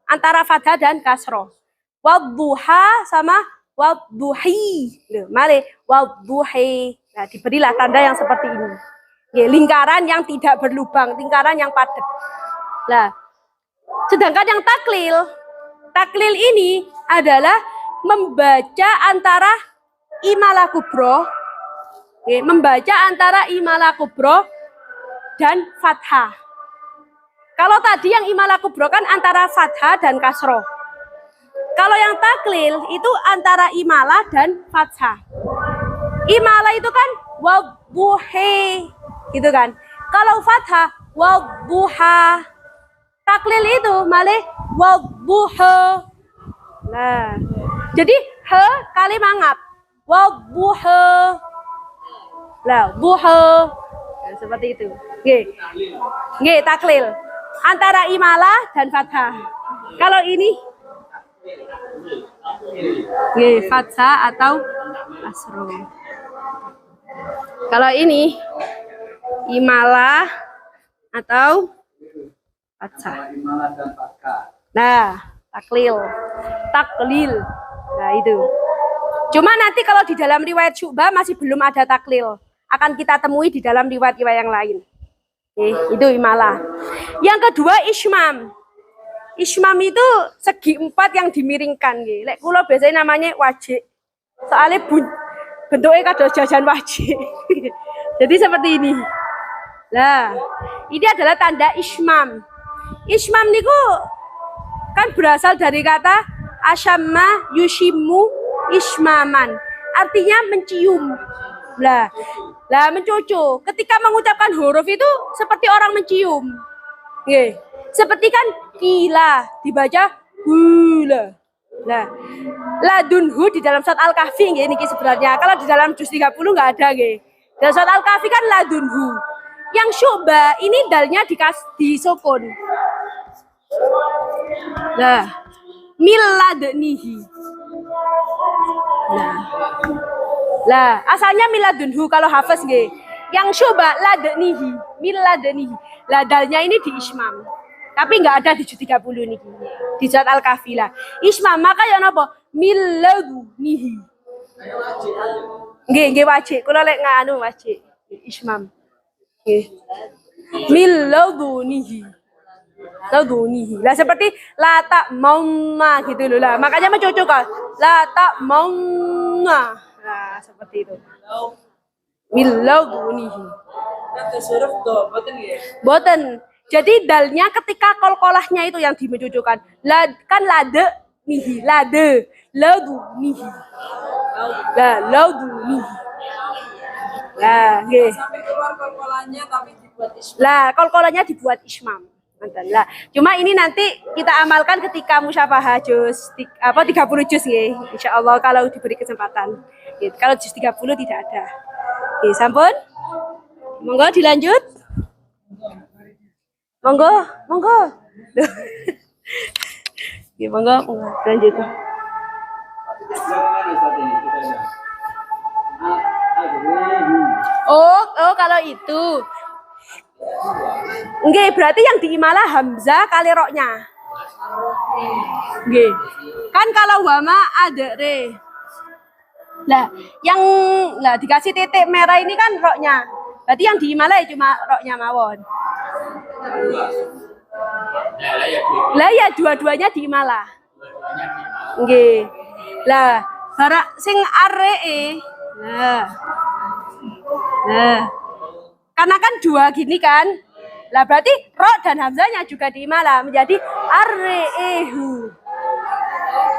Antara fathah dan kasroh. Wadduha sama wadduhi. Mari wadduhi. Nah, diberilah tanda yang seperti ini. Ya, lingkaran yang tidak berlubang, lingkaran yang padat. Nah, sedangkan yang taklil ini adalah membaca antara imalah kubro, membaca antara imalah kubro dan fathah. Kalau tadi yang imalah kubro kan antara fathah dan kasroh. Kalau yang taklil itu antara imalah dan fathah. Imalah itu kan wadduhi, gitu kan. Kalau fathah wadduha. Taklil itu malah wadduha. Nah, jadi he kali mangap. Wadduha. Lah, duha. Nah, seperti itu. Nggih, taklil. Antara imalah dan fathah. Kalau ini fathah atau kasroh. Kalau ini imalah atau fathah. Nah, taklil. Nah, itu. Cuma nanti kalau di dalam riwayat Syu'bah masih belum ada taklil. Akan kita temui di dalam riwayat-riwayat yang lain. Itu imalah. Yang kedua ismam. Ismam itu segi 4 yang dimiringkan nggih. Lek kula biasanya namanya wajik. Soalnya bentuknya kados jajan wajik. Jadi seperti ini. Lah, ini adalah tanda ismam. Ismam niku kan berasal dari kata asyamma yushimu ismaman. Artinya mencium. Lah, mencucu. Ketika mengucapkan huruf itu seperti orang mencium. Nggih. Seperti kan kila dibaca hula. Nah, ladunhu di dalam surat Al-Kahfi nggih niki sebenarnya. Kalau di dalam juz 30 enggak ada nggih. Dalam surat Al-Kahfi kan ladunhu. Yang syuba ini dalnya disukun. Nah, miladnihi. Lah, asalnya miladunhu kalau hafaz nggih. Yang syuba ladnihi, miladnihi. Lah dalnya ini di ismam. Tapi enggak ada di juz 30 niki. Di surat Al-Kahfi lah. Ismam maka ya napa? Miladnihi. Nggih wajib. Kula lek nganu wajib. Ismam. Nggih. Miladnihi. Ladunihi. Lah seperti la tak mauna gitu loh lah. Makanya mencucuk kan. La tak mauna. Nah, seperti itu. Miladunihi. Kata huruf do, boten nggih. Boten. Jadi dalnya ketika kolkolahnya itu yang dimencucukkan. Kan lade nihi, lade, ladunihi. Lah, ladunihi. Lah, nggih. Sampai keluar kolkolanya tapi dibuat ismam. Lah, kolkolanya dibuat ismam. Lah, cuma ini nanti kita amalkan ketika musyafahah juz 30 juz nggih. Insyaallah kalau diberi kesempatan. Gitu. Kalau juz 30 tidak ada. Oke, sampun. Monggo dilanjut. Monggo. Ya, monggo lanjut. Oh, kalau itu. Nggih, berarti yang diimalah hamzah kali roknya. Nggih. Kan kalau wama ada re. Lah, dikasih titik merah ini kan roknya. Berarti yang diimalah cuma roknya mawon. Lah ya dua-duanya diimalah. Nggih. Lah, barak sing aree. Nah. Karena kan dua gini kan. Lah berarti ro dan hamzahnya juga diimalah menjadi arreehu.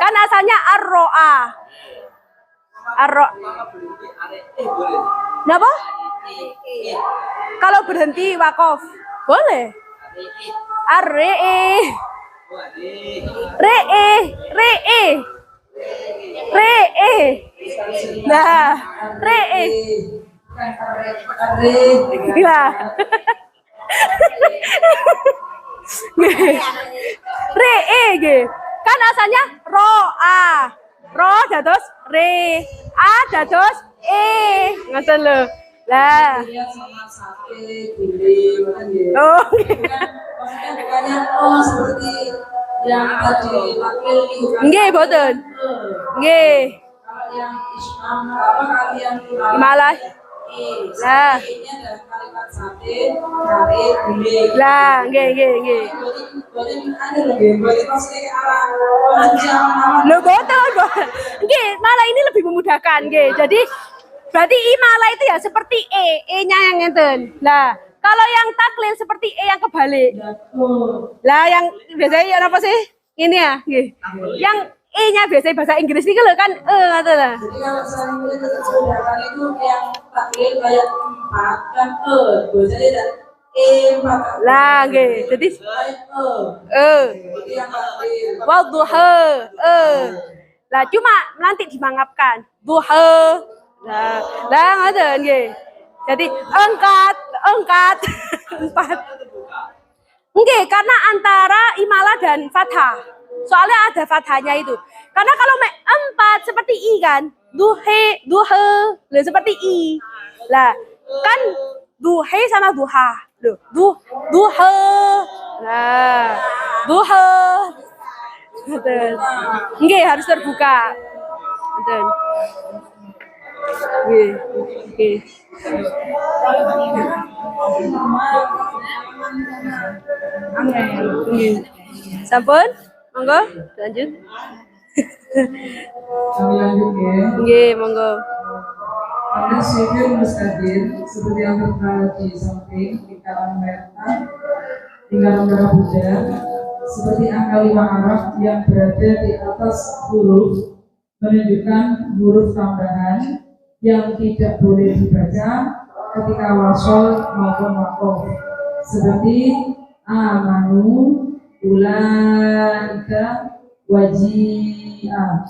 Kan asalnya arroa. Napa? Kalau berhenti wakof boleh. Arree. Ree. Nah, ree. Iya. Re kan asalnya roa. Ro dados re. A dados ngoten lho. Lah. Sama sate, gulai, makan nggih. Oh. Maksudnya bukannya seperti yang tadi wakil Nggih, boten. Nggih. Kalau yang ismam kalian Malah. Lah. Ini adalah kalimat sate, kare, gulai. Lah, nggih. Boleh ada lagi, boleh pasti arah pengajian. Lho boten. Nggih, malah ini lebih memudahkan nggih. Jadi berarti imala itu ya seperti E-nya yang ngenten. Lah, kalau yang taklil seperti E yang kebalik. Lah yang biasanya apa sih? Ini ya, nggih. Yang E-nya biasanya bahasa Inggris ini lho kan ngoten lah. Jadi kalau saya mulai kesedaran itu yang taklil kayak 4 kan biasanya ada E4. Lah nggih. Jadi Jadi yang taklil. wadduha lah cuma nanti dimangapkan duha. Lah ngoten nggih. Jadi engkat 4. Nggih, karena antara imalah dan fathah. Soalnya ada fathahnya itu. Karena kalau 4 seperti i kan, duhe, lah seperti i. Lah, kan duhe sama duha. Loh, duha. Nah, duha. Betul. Nggih, harus terbuka. Betul. Nggih. Sampun? Monggo, lanjut. Kami lanjut ya. Nggih, monggo. Ada sifir mustadir seperti yang tertera di samping lingkaran merah, lingkaran merah pudar, seperti angka 5 Arab yang berada di atas huruf menunjukkan huruf tambahan yang tidak boleh dibaca ketika wasol maupun wakof, seperti amanu, ulaika, wajia.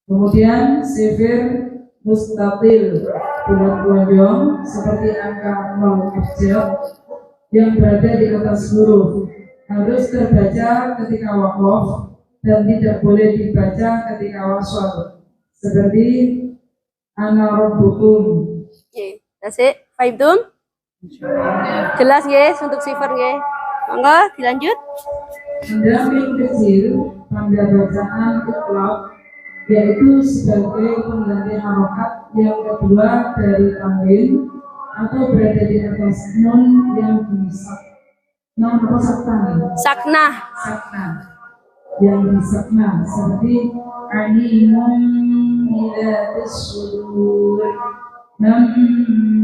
Kemudian sifir mustatil bulat lonjong seperti angka 0 abjad yang berada di atas huruf harus terbaca ketika wakof dan tidak boleh dibaca ketika wasol, seperti ana rabbukum. Nggih, tasik. Fahimtum? Jelas nggih untuk sifar nggih. Monggo dilanjut. Pendamping kecil pada bacaan iqlab yaitu sebagai pengganti harokat yang kedua dari tanwin atau berada di atas nun yang disak. Nun apa sakna? Saknah. Sakna yang disakna seperti alimun ilatis sudur nam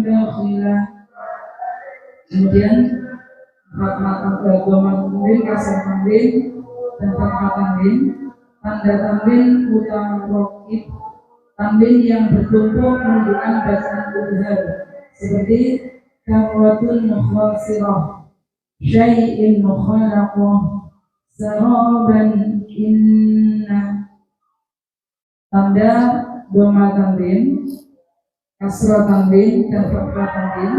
dakhilah. Kemudian fathah tanwin, kasar tanwin dan fathah tanwin, tanda tanwin mutarokkib, tanwin yang bertumpuk menunjukkan bacaan udhar seperti kamratun mukhasirah, syai'in mukhalaqah, saraban inna. Tanda doma tanwin, kasrah tanwin dan fathah tanwin,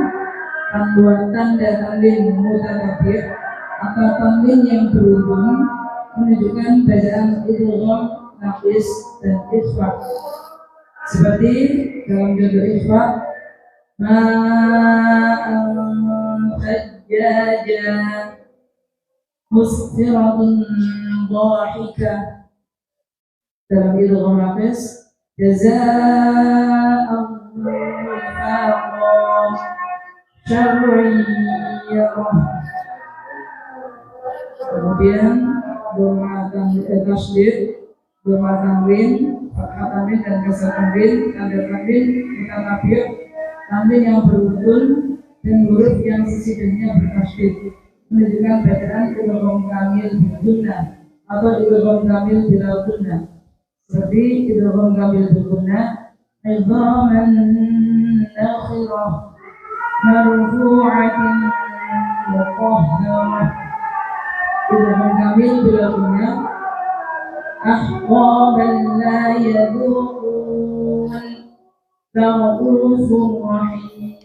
tanda tanwin mutakabir atau tanwin yang beruntun menunjukkan bacaan idgham, naqis dan ikhfa. Seperti dalam contoh ikhfa, ma'an hajjaja musfiratun dhahikah. Dalam idgham naqis, jazaa'an wifaqa syar'iyyah. Kemudian doma tasydid, doma tanwin, fathah tanwin dan kasar tanwin, tanda tanwin mutakabir, tanwin yang beruntun dan huruf yang sesudahnya bertasydid menunjukkan bacaan idgham kamil bil gunnah atau idgham kamil bila gunnah, seperti idgham kamil bil gunnah, idghaman nakhirah marfu'atin muqahharah. Idgham kamil bila gunnah, ahqaban la yadhuqun ra'ufur rahim.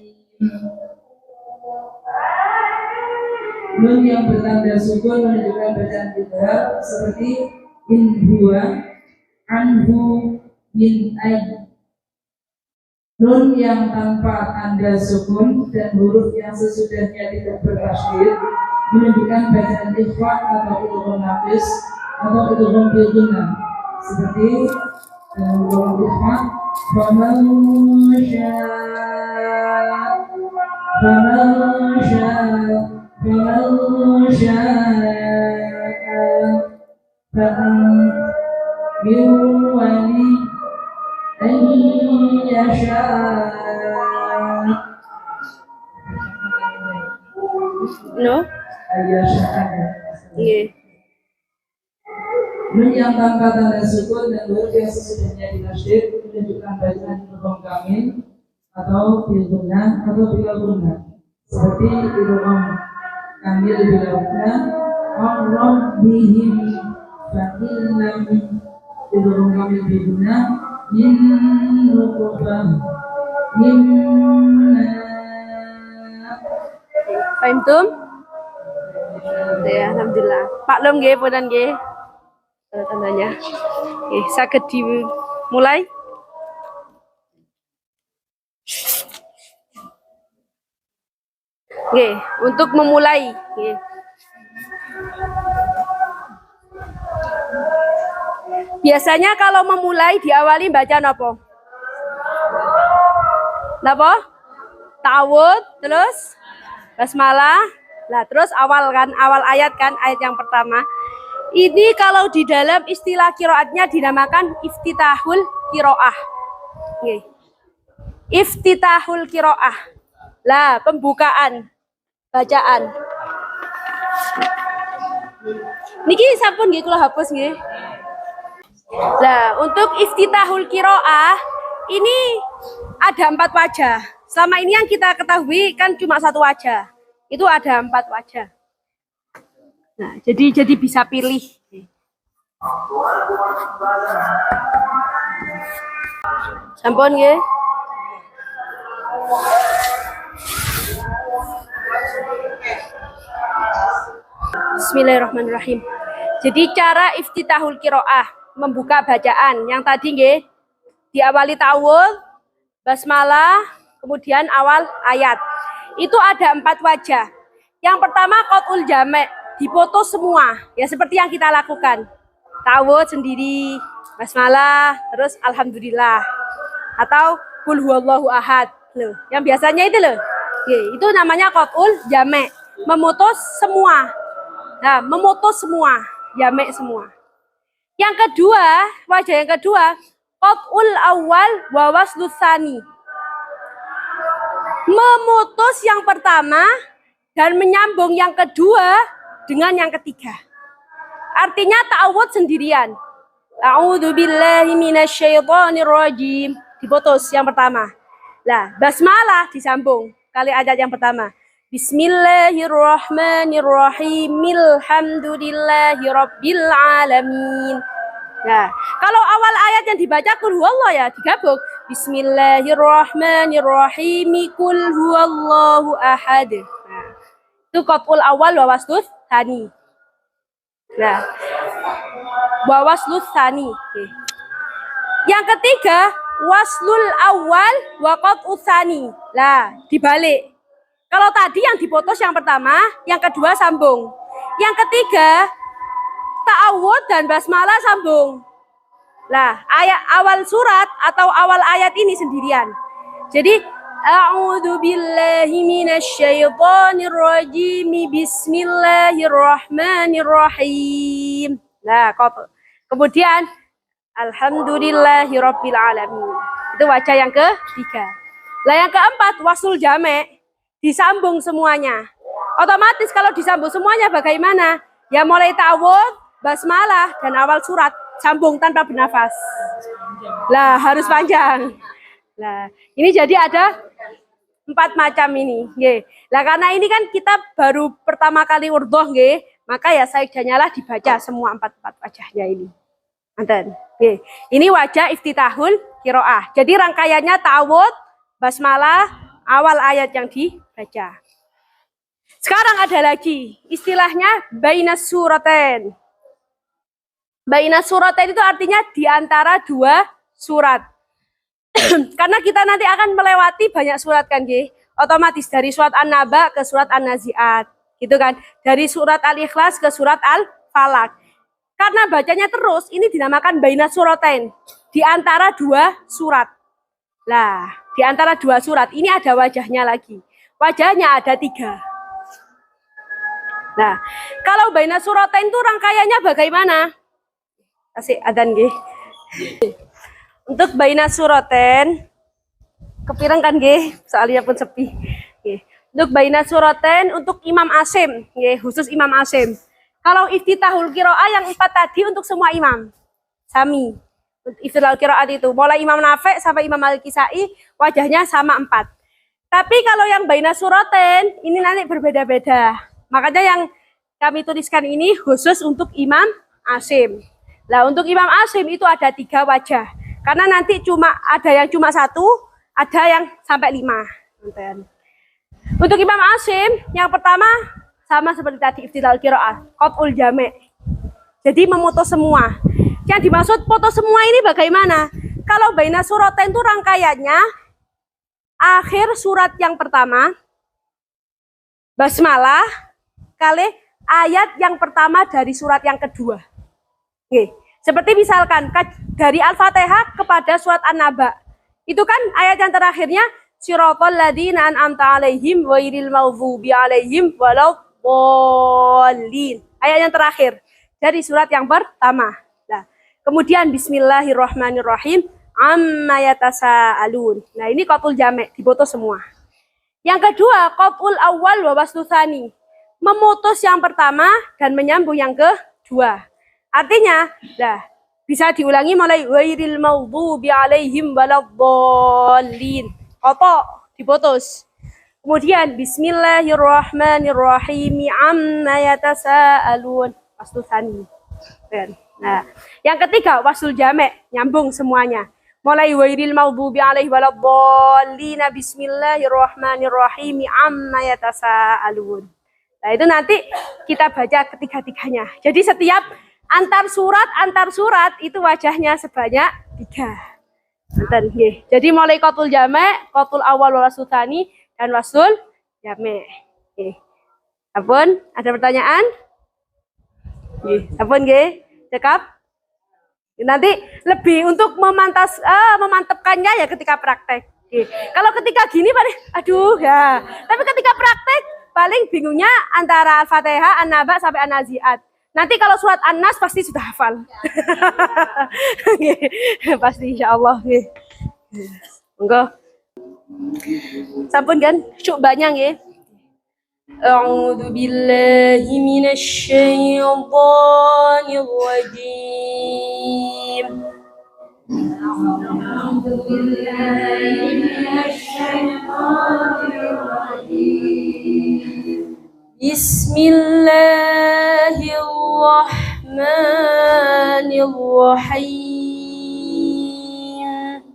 Nun yang bertanda sukun menunjukkan bacaan idgham seperti in huwa, anhu, min ay. Nun yang tanpa tanda sukun dan huruf yang sesudahnya tidak bertasydid menunjukkan bacaan ikhfa atau idgham naqis atau idgham bil gunnah, seperti dalam idgham ikhfa, faman syaa fa'amir wali an yasha. No? Ayasha. Nggih. Nun yang tanpa tanda sukun dan huruf yang sesudahnya ditasydid menunjukkan bacaan idgham kamil atau bil gunnah atau bila gunnah, seperti idgham kamil bila gunnah, rabbihim fa illam, idgham kamil bil gunnah, min nutfah minna. Fahimtum? Ya, alhamdulillah. Maklum nggih punan nggih. Tandanya. Nggih, saged dimulai. Nggih, untuk memulai nggih. Biasanya kalau memulai diawali baca napa? Napa? Ta'awudz, terus basmalah. Lah terus awal kan, awal ayat kan, ayat yang pertama. Ini kalau di dalam istilah kiroatnya dinamakan iftitahul kiroah. Nggih. Iftitahul kiroah. Lah, pembukaan bacaan. Niki sampun nggih kula hapus nggih. Lah, untuk iftitahul kiroah ini ada 4 wajah. Selama ini yang kita ketahui kan cuma 1 wajah. Itu ada 4 wajah. Nah, jadi bisa pilih. Sampun nggih. Bismillahirrahmanirrahim. Jadi cara iftitahul kiroah, membuka bacaan yang tadi nggih diawali ta'awudz, basmalah, kemudian awal ayat. Itu ada 4 wajah. Yang pertama qat'ul jami', dipoto semua, ya seperti yang kita lakukan. Ta'awudz sendiri, basmalah, terus alhamdulillah. Atau qul huwallahu ahad. Loh, yang biasanya itu loh. Itu namanya qat'ul jami', memutus semua. Nah, memutus semua, jami' semua. Yang kedua, wajah yang kedua, qat'ul awal wa waslus tsani. Memutus yang pertama dan menyambung yang kedua dengan yang ketiga. Artinya ta'awudz sendirian. A'udzubillahi minasyaitonirrajim. Diputus yang pertama. Lah, basmalah disambung kali ayat yang pertama. Bismillahirrahmanirrahim. Alhamdulillahirabbil alamin. Nah, kalau awal ayat yang dibaca qul huwallahu ya digabung. Bismillahirrahmanirrahim. Qul huwallahu ahad. Nah, itu qat'ul awal wa waslus tsani. Nah, wa waslus tsani. Yang ketiga, waslul awal wa qat'us tsani. Lah, dibalik. Kalau tadi yang diputus yang pertama, yang kedua sambung. Yang ketiga, ta'awudz dan basmalah sambung. Lah, ayat awal surat atau awal ayat ini sendirian. Jadi, a'udzubillahi minasyaitonirrajim. Bismillahirrahmanirrahim. Nah, kemudian alhamdulillahirabbil alamin. Itu wajah yang ketiga. Lah yang keempat, wasul jami'. Disambung semuanya. Otomatis kalau disambung semuanya bagaimana? Ya mulai ta'awudz, basmalah, dan awal surat. Sambung tanpa bernafas. Lah harus panjang. Lah ini jadi ada 4 macam ini. Nggih. Lah karena ini kan kita baru pertama kali urdhoh nggih, maka ya saidanya lah dibaca semua 4 wajahnya ini. Anten. Nggih. Ini wajah iftitahul qiraah. Jadi rangkaiannya ta'awudz, basmalah, awal ayat yang dibaca. Sekarang ada lagi istilahnya bainas suratain. Bainas suratain itu artinya di antara 2 surat. Karena kita nanti akan melewati banyak surat kan, nggih. Otomatis dari surat An-Naba ke surat An-Nazi'at, gitu kan. Dari surat Al-Ikhlas ke surat Al-Falaq. Karena bacanya terus, ini dinamakan bainas suratain. Di antara 2 surat. Lah, di antara 2 surat ini ada wajahnya lagi. Wajahnya ada 3. Nah, kalau bainas suratain itu rangkaiannya bagaimana? Kasih adzan nggih. Untuk bainas suratain kepireng kan nggih, soalnya pun sepi. Nggih. Untuk bainas suratain untuk Imam Asim, nggih, khusus Imam Asim. Kalau iftitahul qiraah yang 4 tadi untuk semua imam. Sami. Iftitahul qiraat itu mulai Imam Nafi' sampai Imam Al-Kisai wajahnya sama 4. Tapi kalau yang bainas suratain ini nanti berbeda-beda. Makanya yang kami tuliskan ini khusus untuk Imam Asim. Lah untuk Imam Asim itu ada 3 wajah. Karena nanti ada yang cuma 1, ada yang sampai 5. Untuk Imam Asim yang pertama sama seperti tadi iftitahul qiraah, qat'ul jami'. Jadi memutus semua. Yang dimaksud putus semua ini bagaimana? Kalau bainas suratain itu rangkaiannya akhir surat yang pertama, basmalah, kali ayat yang pertama dari surat yang kedua. Oke. Seperti misalkan dari Al-Fatihah kepada surat An-Naba. Itu kan ayat yang terakhirnya siratal ladzina an'amta 'alaihim ghairil maghdubi 'alaihim waladdallin. Ayat yang terakhir. dari surat yang pertama. Nah, kemudian bismillahirrahmanirrahim amma yatasaalun. Nah, ini qatul jamek, difoto semua. Yang kedua, qatul awal wa waslu tsani. Memutus yang pertama dan menyambung yang kedua. Artinya, nah, bisa diulangi mulai ghairil maghdubi alaihim waladdallin. Kotok, diputus. Kemudian bismillahirrahmanirrahim amma yatasaalun. Waslu tsani. Nah, yang ketiga wasul jamek, nyambung semuanya. Mulai ghairil maghdubi alaihim waladdallin bismillahirrahmanirrahim amma yatasaalun. Nah, itu nanti kita baca ketiga-tiganya. Jadi setiap antar surat itu wajahnya sebanyak 3. Jadi mulai qatul jamek, qatul awal wal waslu tsani dan wasul jamek. Nggih. Ampun, ada pertanyaan? Nggih, ampun nggih. Cekap? Nanti lebih untuk memantapkannya ya ketika praktek. Nggih. Kalau ketika gini paling aduh ya. Tapi ketika praktek paling bingungnya antara Al-Fatihah, An-Naba sampai An-Nazi'at. Nanti kalau surat An-Nas pasti sudah hafal. Pasti insyaallah nggih. Monggo. Sampun kan syuk banyak nggih. A'udzu billahi minasy syaithanir rajim. A'udzu billahi minasy syaithanir rajim. Bismillahirrahmanirrahim.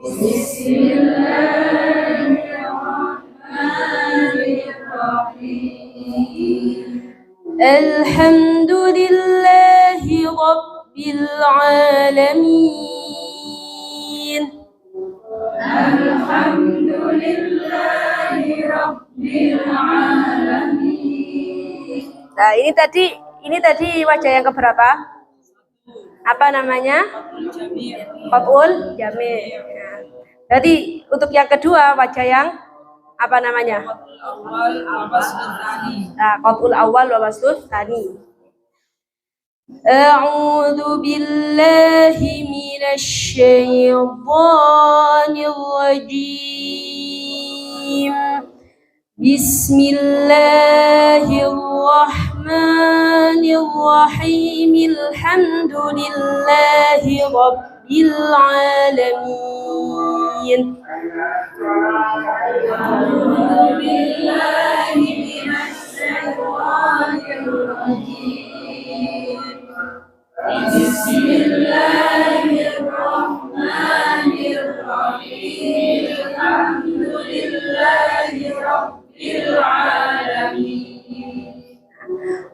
Bismillahirrahmanirrahim. Alhamdulillahi rabbil alamin. Alhamdulillahi rabbil alamin. Nah, ini tadi wajah yang keberapa? Apa namanya? Qatul jamek. Nah, jadi untuk yang kedua wajah yang apa namanya? Qatul awal wa waslu tsani. A'udzu billahi minasy syaithanir rajim. Bismillahirrahmanirrahim. Alhamdulillahi rabbil alamin. A'udzu billahi minasy syaithanir rajim. Bismillahirrahmanirrahim. Alhamdulillahi rabbil alamin.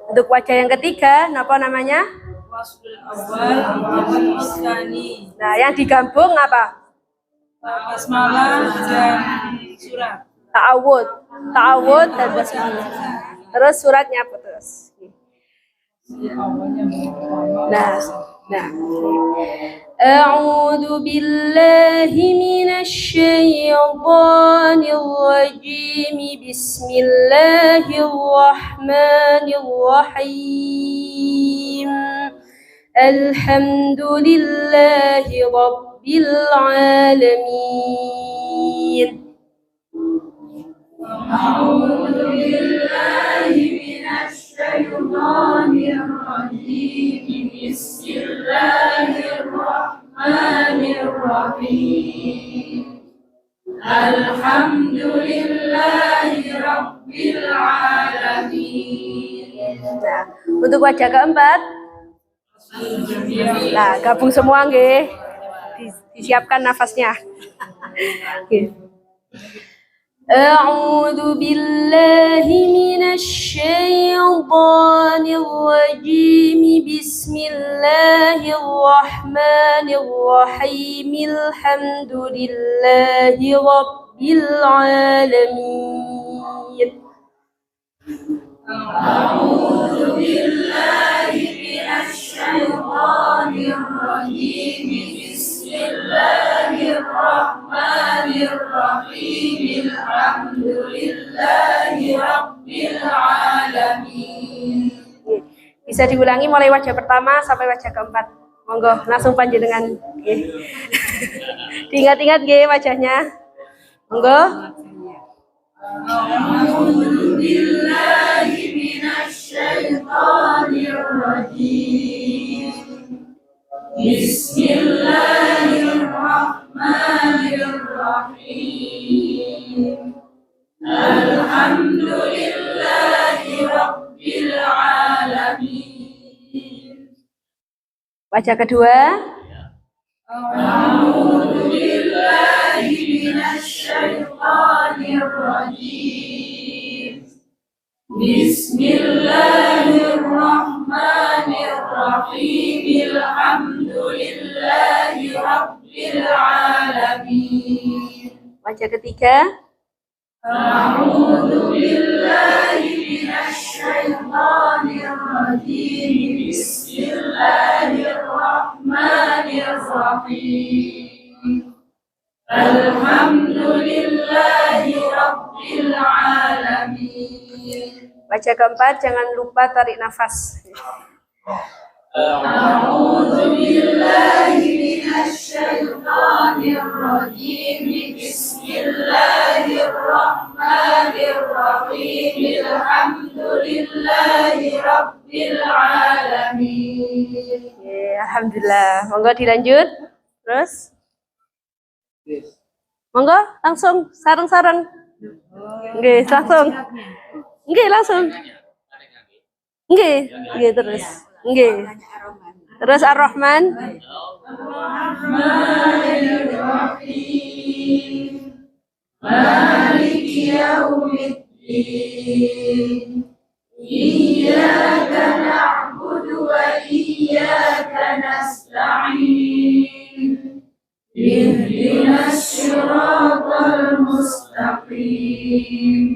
Untuk wajah yang ketiga, apa namanya? Waslul awal wa waslu tsani. Nah, yang digabung apa? Basmalah dan surat. Ta'awud dan basmalah. Terus suratnya putus. Nah. A'udzu billahi minasy syaithanir rajim. Bismillahirrahmanirrahim. Alhamdulillahi rabbil alamin. A'udzu billahi minasy syaithanir rajim. Bismillahirrahmanirrahim. Alhamdulillahi rabbil alamin. Nah, untuk wajah keempat, nah gabung semua nggih. Disiapkan nafasnya. Nggih. A'udzu billahi minasy syaithanir rajim. Bismillahirrahmanirrahim. Alhamdulillahi rabbil alamin. A'udzu billahi minasy syaithanir rajim. Bismillahirrahmanirrahim. Alhamdulillahi rabbil alamin. Bisa diulangi mulai wajah pertama sampai wajah keempat. Monggo, langsung panjenengan. Diingat-ingat nggih wajahnya. Monggo. Bismillahirrahmanirrahim. Alhamdulillahirabbil alamin. Wajah kedua. A'udzu billahi minasyaitonir rajim. Bismillahirrahmanirrahim. Alhamdulillahi rabbil alamin. Wajah ketiga. A'udzu billahi minasyaitonir rajim. Bismillahirrahmanirrahim. Alhamdulillahi rabbil alamin. Wajah keempat, jangan lupa tarik nafas. A'udzu billahi minasyaitonir rajim. Bismillahirrahmanirrahim. Alhamdulillahi rabbil alamin. Alhamdulillah. Monggo dilanjut. Terus. Monggo langsung sareng-sareng. Nggih, langsung. Nggih, langsung. Nggih, nggih terus. Nggih. Terus Ar-Rahman. Ar-Rahmanir-Rahim. Maliki yaumiddin. Iyyaka na'budu wa iyyaka nasta'in. Ihdinas siratal mustaqim.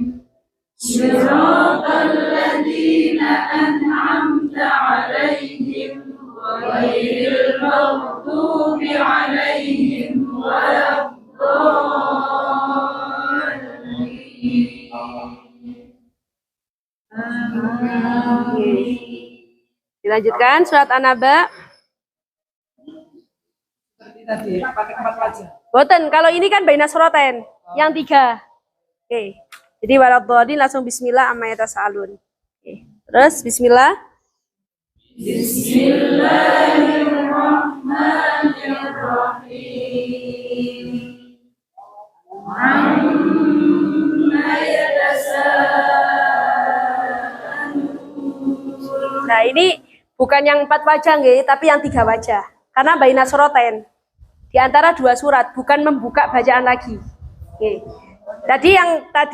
Siratal ladzina an'amta 'alaihim ghairil maghdubi alaihim waladdallin. Dilanjutkan surat An-Naba. Boten, kalau ini kan baina suraten, yang 3. Oke. Jadi waladdallin langsung bismillah amma yatasaalun. Oke. Terus bismillah. Bismillahirrahmanirrahim. Amma yatasaalun. Nah, ini bukan yang 4 wajah nggih, tapi yang 3 wajah. Karena baina suraten. Di antara 2 surat, bukan membuka bacaan lagi. Oke. Tadi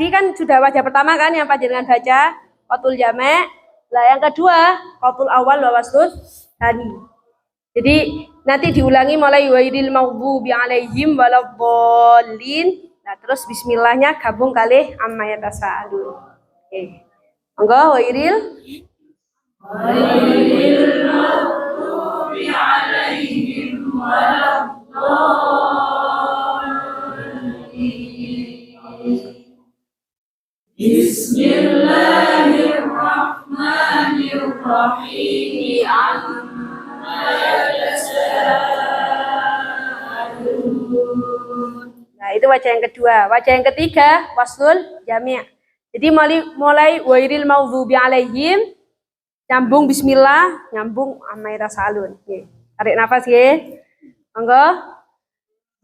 kan sudah wajah pertama kan yang panjenengan baca, qatul jama'. Lah yang kedua, qatul awal wa waslul tsani. Jadi nanti diulangi mulai wairil maghdubi alaihim waladdallin. Nah, terus bismillahnya gabung kali amma yatasaalun. Oke. Monggo wairil maghdubi alaihim waladdallin. Bismillahirrahmanirrahim. Amma yatasaalun. Nah, itu wajah yang kedua. Wajah yang ketiga, waslul jami'. Jadi mulai wairil maghdubi alaihim, nyambung bismillah, nyambung amma yatasaalun. Nggih. Tarik nafas nggih. Monggo.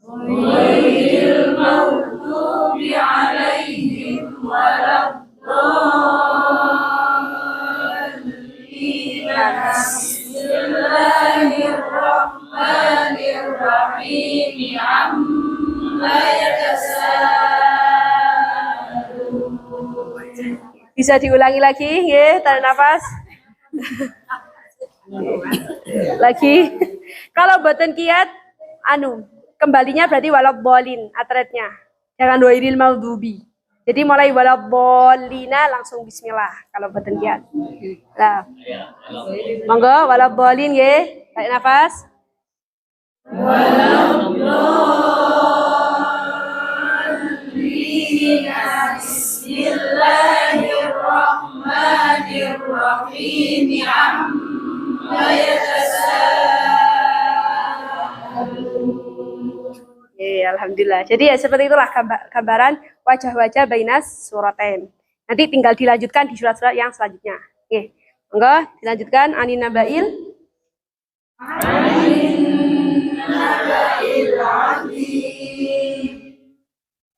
Wairil maghdubi alaihim waladdallin. Bismillahirrahmanirrahim. Amma yatasaalun. Bisa diulangi lagi, nggih, tarik nafas. Lagi. Kalau boten kiat, kembalinya berarti waladdallin atretnya. Jangan wairil maghdubi. Jadi mulai waladdallina langsung bismillah kalau boten kiat. Lah. Monggo waladdallin nggih, tarik nafas. Bismillahirrahmanirrahim. Alhamdulillah. Jadi ya seperti itulah gambaran wajah-wajah bainas suratain. Nanti tinggal dilanjutkan di surat-surat yang selanjutnya. Oke. Monggo dilanjutkan anin nabail.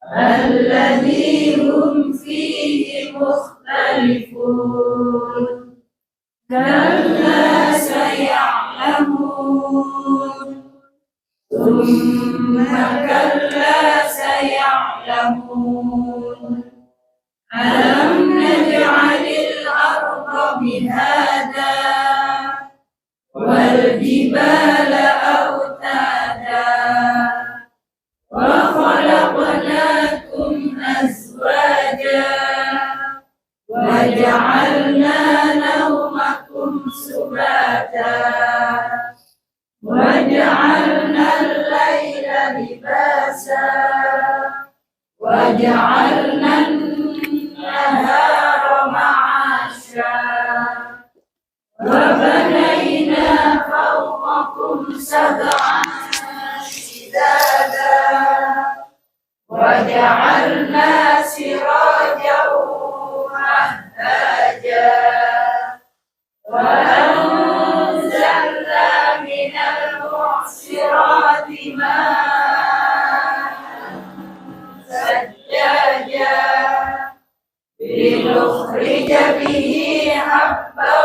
الذي هم فيه مختلفون كلا سيعلمون ثم كلا سيعلمون ألم نجعل الأرض مهادا والجبال أوتادا وخلقناكم أزواجا وجعلنا نومكم سباتا وجعلنا الليل لباسا وجعلنا النهار معاشا وبنينا فوقكم سبعا شدادا وجعلنا سراجا وهاجا وأنزلنا من المعصرات ماء ثجاجا لنخرج به حبا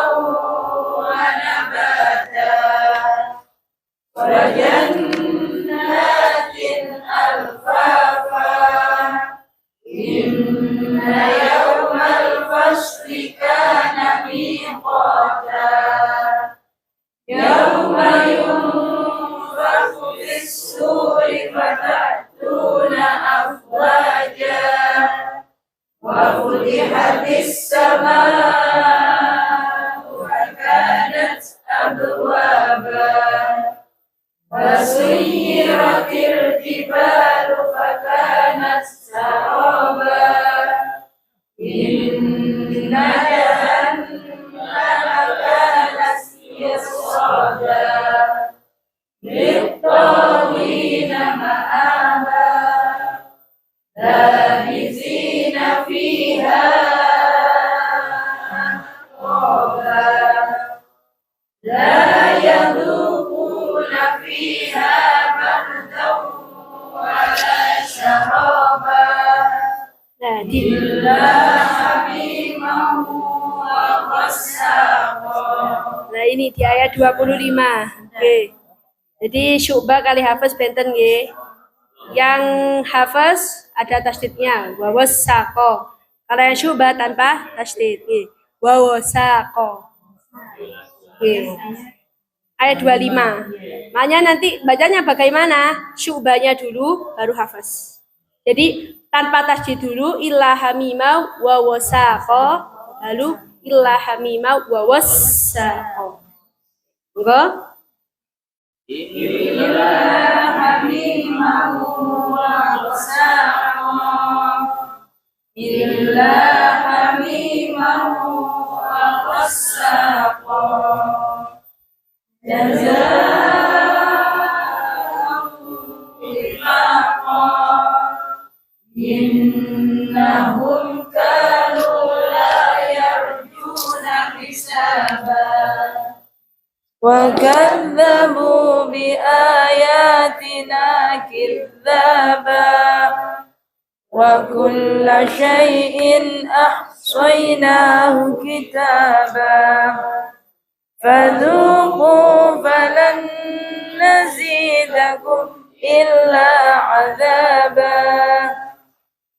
ونباتا وجنات ألفافا إن يوم الفصل كان ميقاتا يوم ينفخ في الصور فتأتون أفواجا وفتحت السماء فكانت أبوابا وسيرت الجبال فكانت سرابا إن جهنم كانت مرصادا للطاغين مآبا لابثين فيها أحقابا لا يذوقون فيها بردا ولا شرابا إلا حميما وغساقا. Nah ini di ayat 25. Oke. Jadi Syu'bah kali Hafiz benten nggih. Yang Hafiz ada tasdidnya wawasaqo. Kalau yang Syu'bah tanpa tasdid nggih. Wawasaqo. Oke. Ayat 25. Makanya nanti bacanya bagaimana? Syu'bahnya dulu baru Hafiz. Jadi tanpa tasdid dulu illa hamima wawasaqo lalu illa hamima wawasaqo. Enggak? إلا حميما وغساقا إلا حميما وغساقا جزاء وفاقا إنهم كانوا لا يرجون حسابا وكذبوا بآياتنا كذابا وكل شيء أحصيناه كتابا فذوقوا فلن نزيدكم إلا عذابا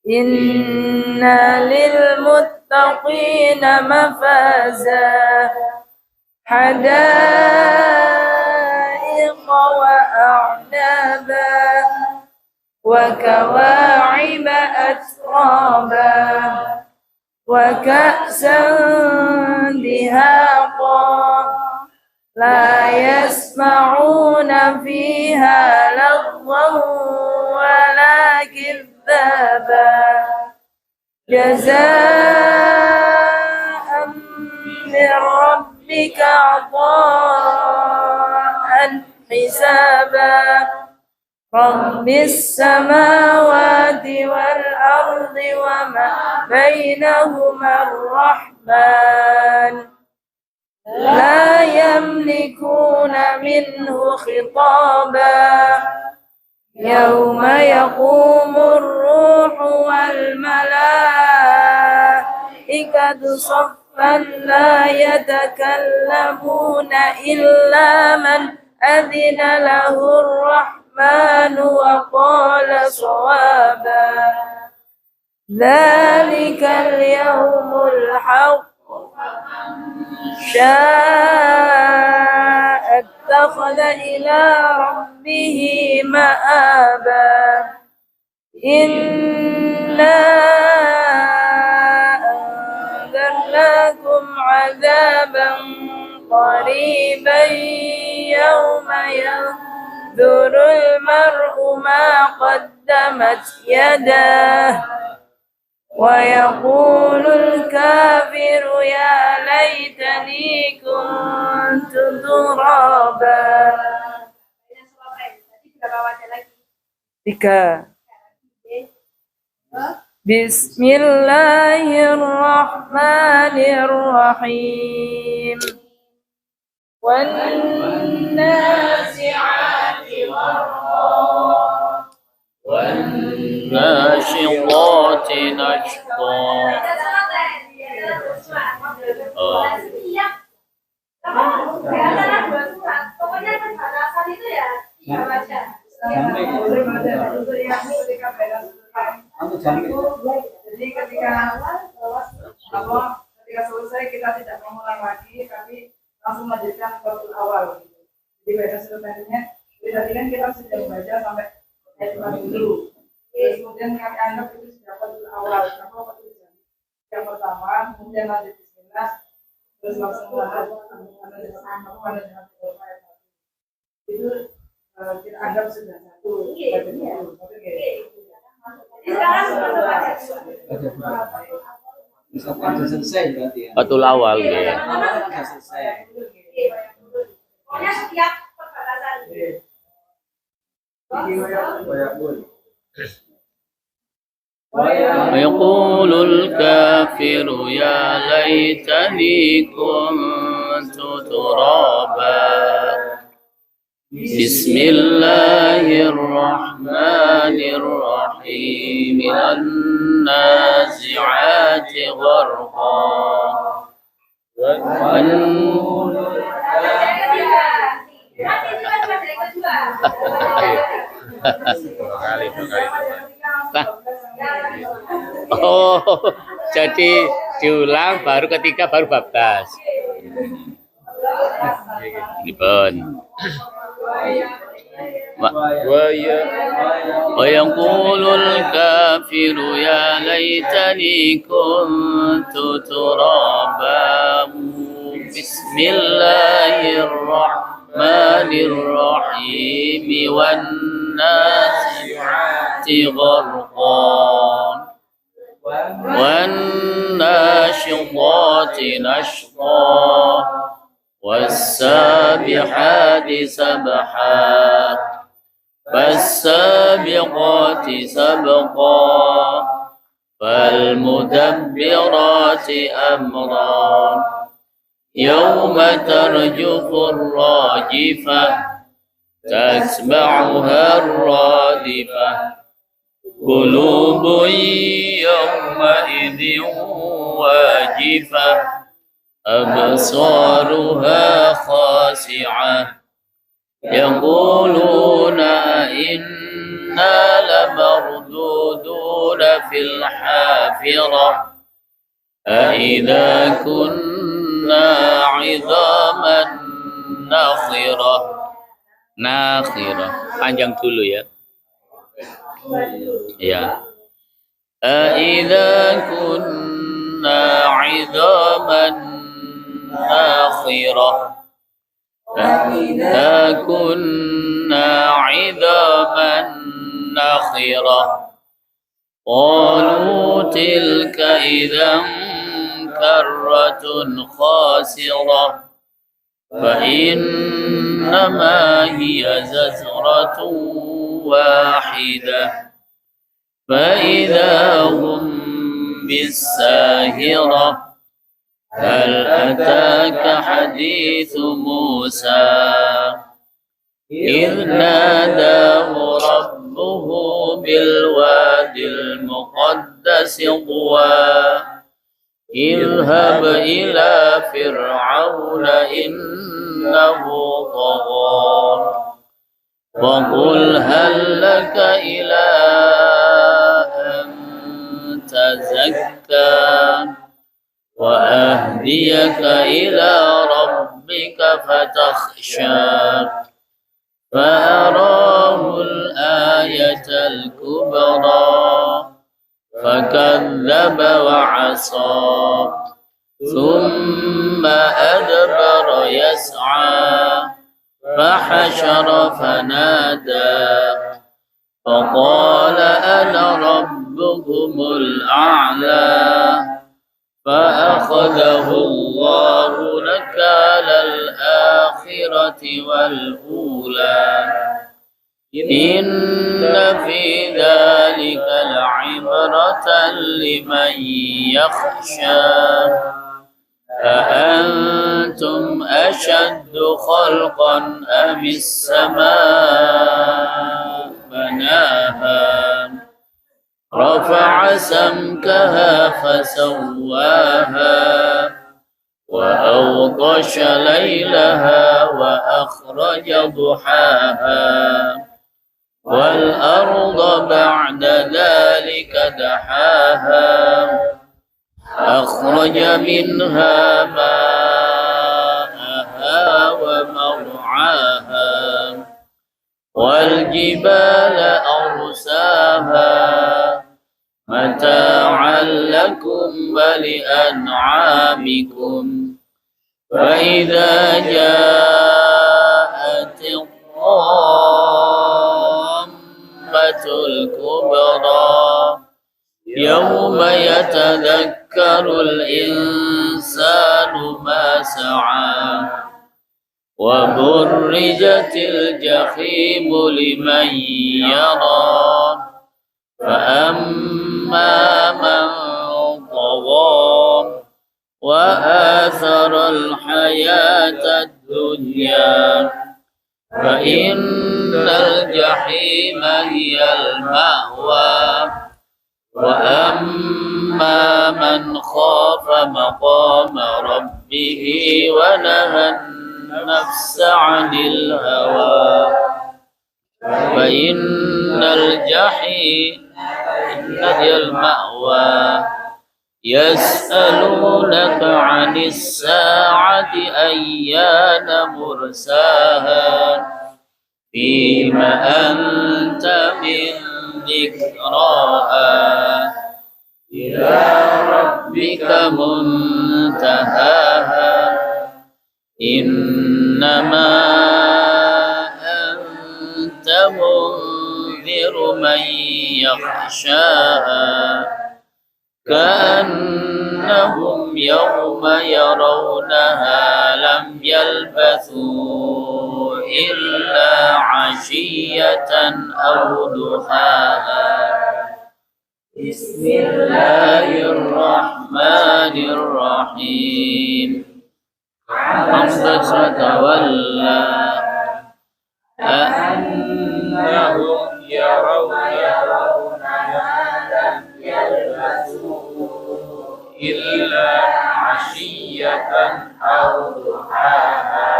إن للمتقين مفازا حدائق وأعنابا وكواعب أترابا وكأسا دهاقا لا يسمعون فيها لغوا ولا كذابا جزاء من رب ربك عطاء حسابا رب السماوات والأرض وما بينهما الرحمن لا يملكون منه خطابا يوم يقوم الروح والملائكة صفا لا يتكلمون إلا من أذن له الرحمن وقال صوابا ذلك اليوم الحق شاء اتخذ إلى ربه مآبا إنا أنذرناكم عذابا قريبا يوم ينظر المرء ما قدمت يداه ويقول الكافر يا ليتني كنت ترابا. 3. Bismillahirrahmanirrahim. والنازعات غرقا والناشطات نشطا Jadi ketika selesai kita tidak mengulang lagi, tapi langsung melanjutkan bab awal. Jadi baca sebenarnya, tadi kan kita sudah membaca sampai ayat 50. Kemudian kami anggap itu sudah bab awal. Kenapa yang pertama, kemudian lanjut bismillah, terus langsung lanjut itu kita anggap sudah satu. Selesai berarti ya. Batul awal ya. Selesai. ويقول الكافر يا ليتني كنت ترابا بسم الله الرحمن الرحيم النازعات غرقا Oh, jadi diulang baru ketiga baru bablas. Ibn. ويقول الكافر يا ليتني كنت ترابا بسم الله الرحمن الرحيم والنازعات غرقا والناشطات نشطا والسابحات سبحا فالسابقات سبقا فالمدبرات أمرا يوم ترجف الراجفة تتبعها الرادفة قلوب يومئذ واجفة أبصارها خاشعة يقولون إنا لمردودون في الحافرة أإذا كنا عظاما نخرة panjang dulu ya. Ya. أإذا كنا عظاما نخرة أإذا كنا عظاما نخرة قالوا تلك إذا كرة خاسرة فإنما هي زجرة واحدة فإذا هم بالساهرة هل أتاك حديث موسى إذ ناداه ربه بالوادي المقدس طوى اذهب إلى فرعون إنه طغى وقل هل لك إلى أن تزكى وأهديك إلى ربك فتخشى فأراه الآية الكبرى فكذب وعصى ثم أدبر يسعى فحشر فنادى فقال أنا ربكم الأعلى فأخذه الله نكال الآخرة والأولى إن في ذلك لعبرة لمن يخشى أأنتم أشد خلقا أم السماء بناها رفع سمكها فسواها وأغطش ليلها وأخرج ضحاها والأرض بعد ذلك دحاها أخرج منها ماءها ومرعاها والجبال أرساها متاعا لكم ولأنعامكم فإذا جاءت الطامة الكبرى يوم يتذكر الإنسان ما سعى وبرزت الجحيم لمن يرى فأما من طغى وآثر الحياة الدنيا فإن الجحيم هي المأوى وأما من خاف مقام ربه ونهى النفس عن الهوى فإن الجحيم هي المأوى يسألونك عن الساعة أيان مرساها فيما أنت من ذكراها إلى ربك منتهاها إنما أنت منذر من يخشاها كأنهم يوم يرونها لم يلبثوا إلا عشية أو ضحاها بسم الله الرحمن الرحيم عبس وتولى أنهم يرونها لم يلبثوا إلا عشية أو ضحاها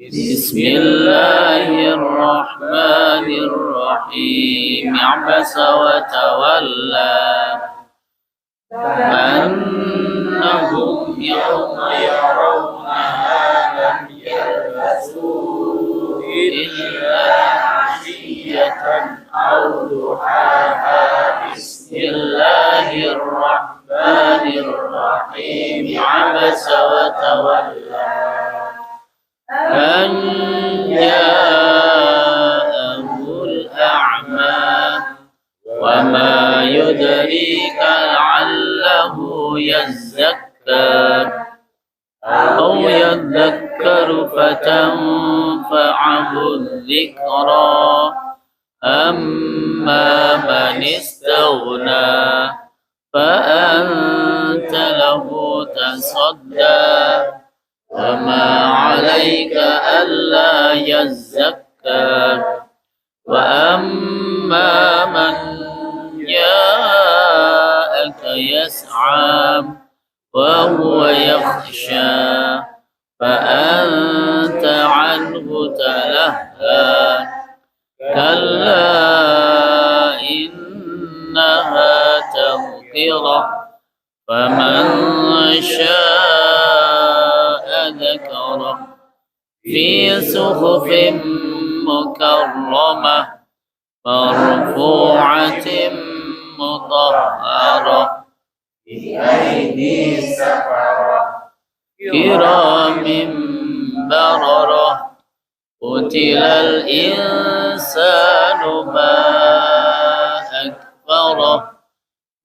بسم الله الرحمن الرحيم عبس وتولى أنهم يوم يرونها لم يلبثوا إلا عشية أو ضحاها بسم الله الرحمن الرحيم عبس وتولى أن جاءه الأعمى وما يدريك لعله يزكى أو يذكر فتنفعه الذكرى أما من استغنى فأنت له تصدى وما عليك ألا يزكى وأما من جاءك يسعى وهو يخشى فأنت عنه تلهى كلا إنها تذكرة فمن شاء ذكره في صحف مكرمة مرفوعة مطهرة بأيدي سفرة كرام بررة قتل الإنسان ما أكفره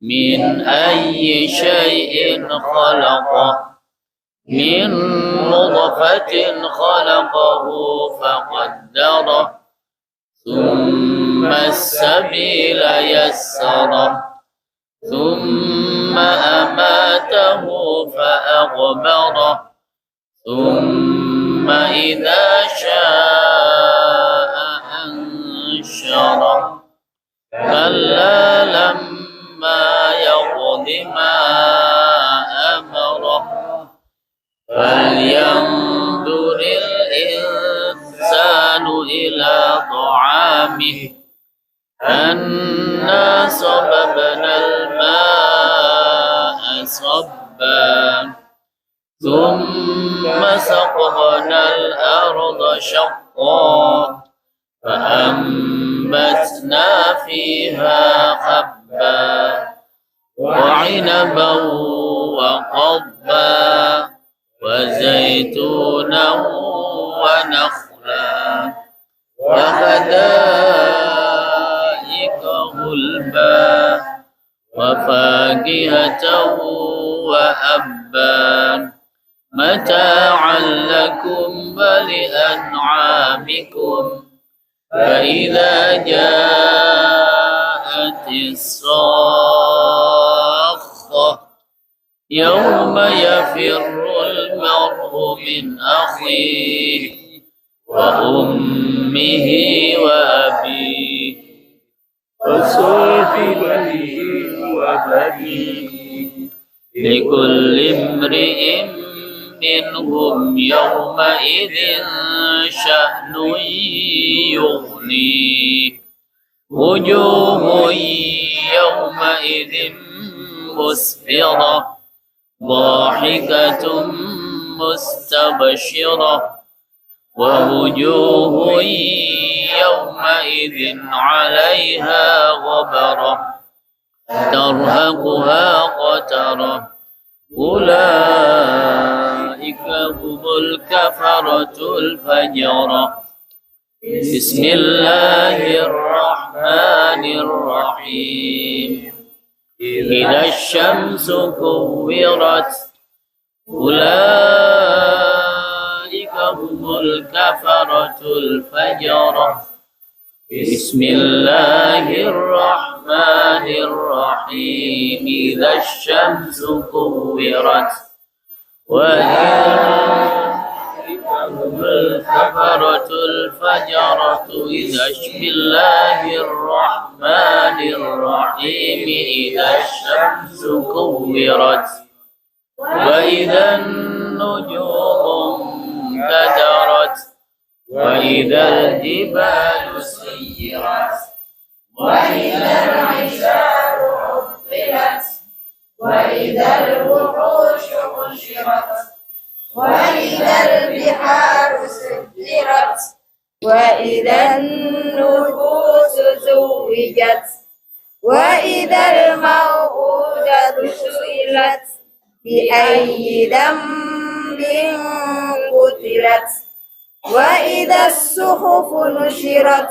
من أي شيء خلقه من نطفة خلقه فقدره ثم السبيل يسره ثم أماته فأقبره ثم إذا شاء أنشره كلا لما يقض ما أمره فلينظر الإنسان إلى طعامه أنا صببنا الماء صبا ثم سقنا الأرض شقا فأنبتنا فيها حبا وعنبا وقضبا وزيتونا ونخلا وحدائق غلبا وفاكهة وأبا متاعا لكم ولأنعامكم فإذا جاءت الصاخة يوم يفر المرء من أخيه وأمه وأبيه وصاحبه وبنيه لكل امرئ منهم يومئذ شأن يغنيه وجوه يومئذ مسفرة ضاحكة مستبشرة ووجوه يومئذ عليها غبرة ترهقها قترة أولئك هم الكفرة الفجرة بسم الله الرحمن الرحيم إذا الشمس كورت أولئك هم الكفرة الفجرة بسم الله الرحمن الرحيم إذا الشمس كورت أولئك هم الكفرة الفجرة إذا بسم الله الرحمن الرحيم إذا الشمس كورت وإذا النجوم انكدرت وإذا الجبال سيرت وإذا العشار عطلت وإذا الوحوش حشرت وإذا البحار سجرت وإذا النفوس زوجت وإذا الموءودة سئلت بأي ذنب قتلت وإذا الصحف نشرت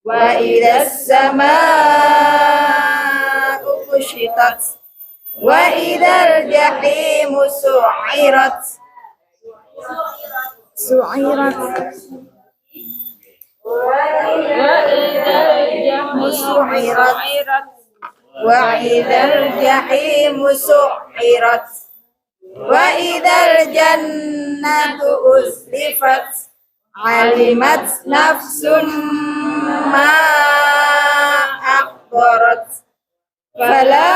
وإذا السماء كشطت وإذا الجحيم سعرت سعرت سعرت وإذا الجحيم سعرت وإذا الجنة أزلفت علمت نفس ما أحضرت فلا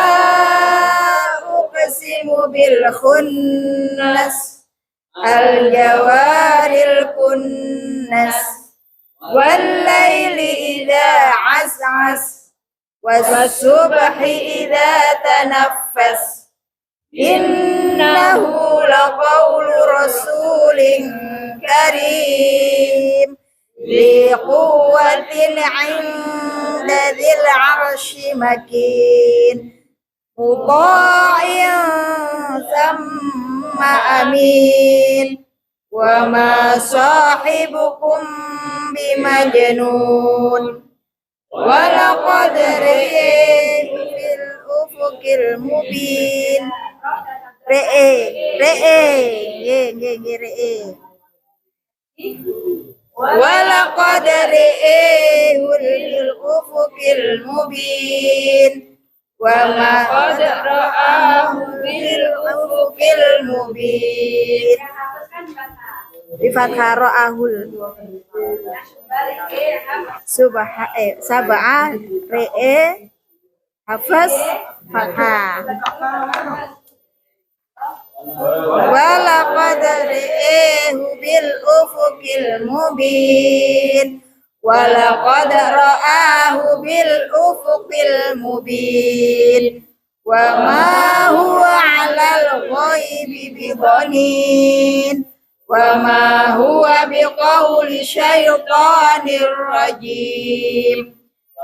أقسم بالخنس الجوار الكنس والليل إذا عسعس والصبح إذا تنفس إنه لقول رسول كريم ذي قوة عند ذي العرش مكين مطاع ثم أمين وما صاحبكم بمجنون ولقد رئيه في الأفق المبين ولقد رئيه في الأفق المبين وما قد رآه بالأفق المبين بفتح رآهul sab'a re'e hafaz fathah walaqad ra'ahu bil ufuqil mubin walaqad ra'ahu bil ufuqil mubin wa ma huwa 'alal ghaibi bidhanin wa ma huwa biqauli syaitanir rajim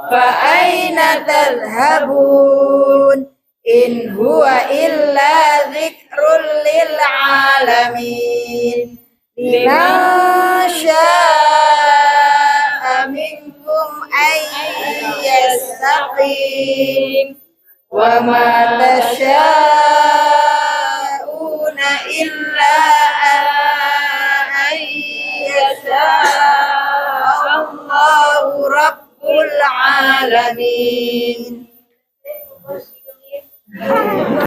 fa aina tadhhabun in huwa illa dzikrul lil alamin liman syaa'a minkum ay yastaqim wa ma tasyaa'una illa an yasha'a Allahu rabbul alamin.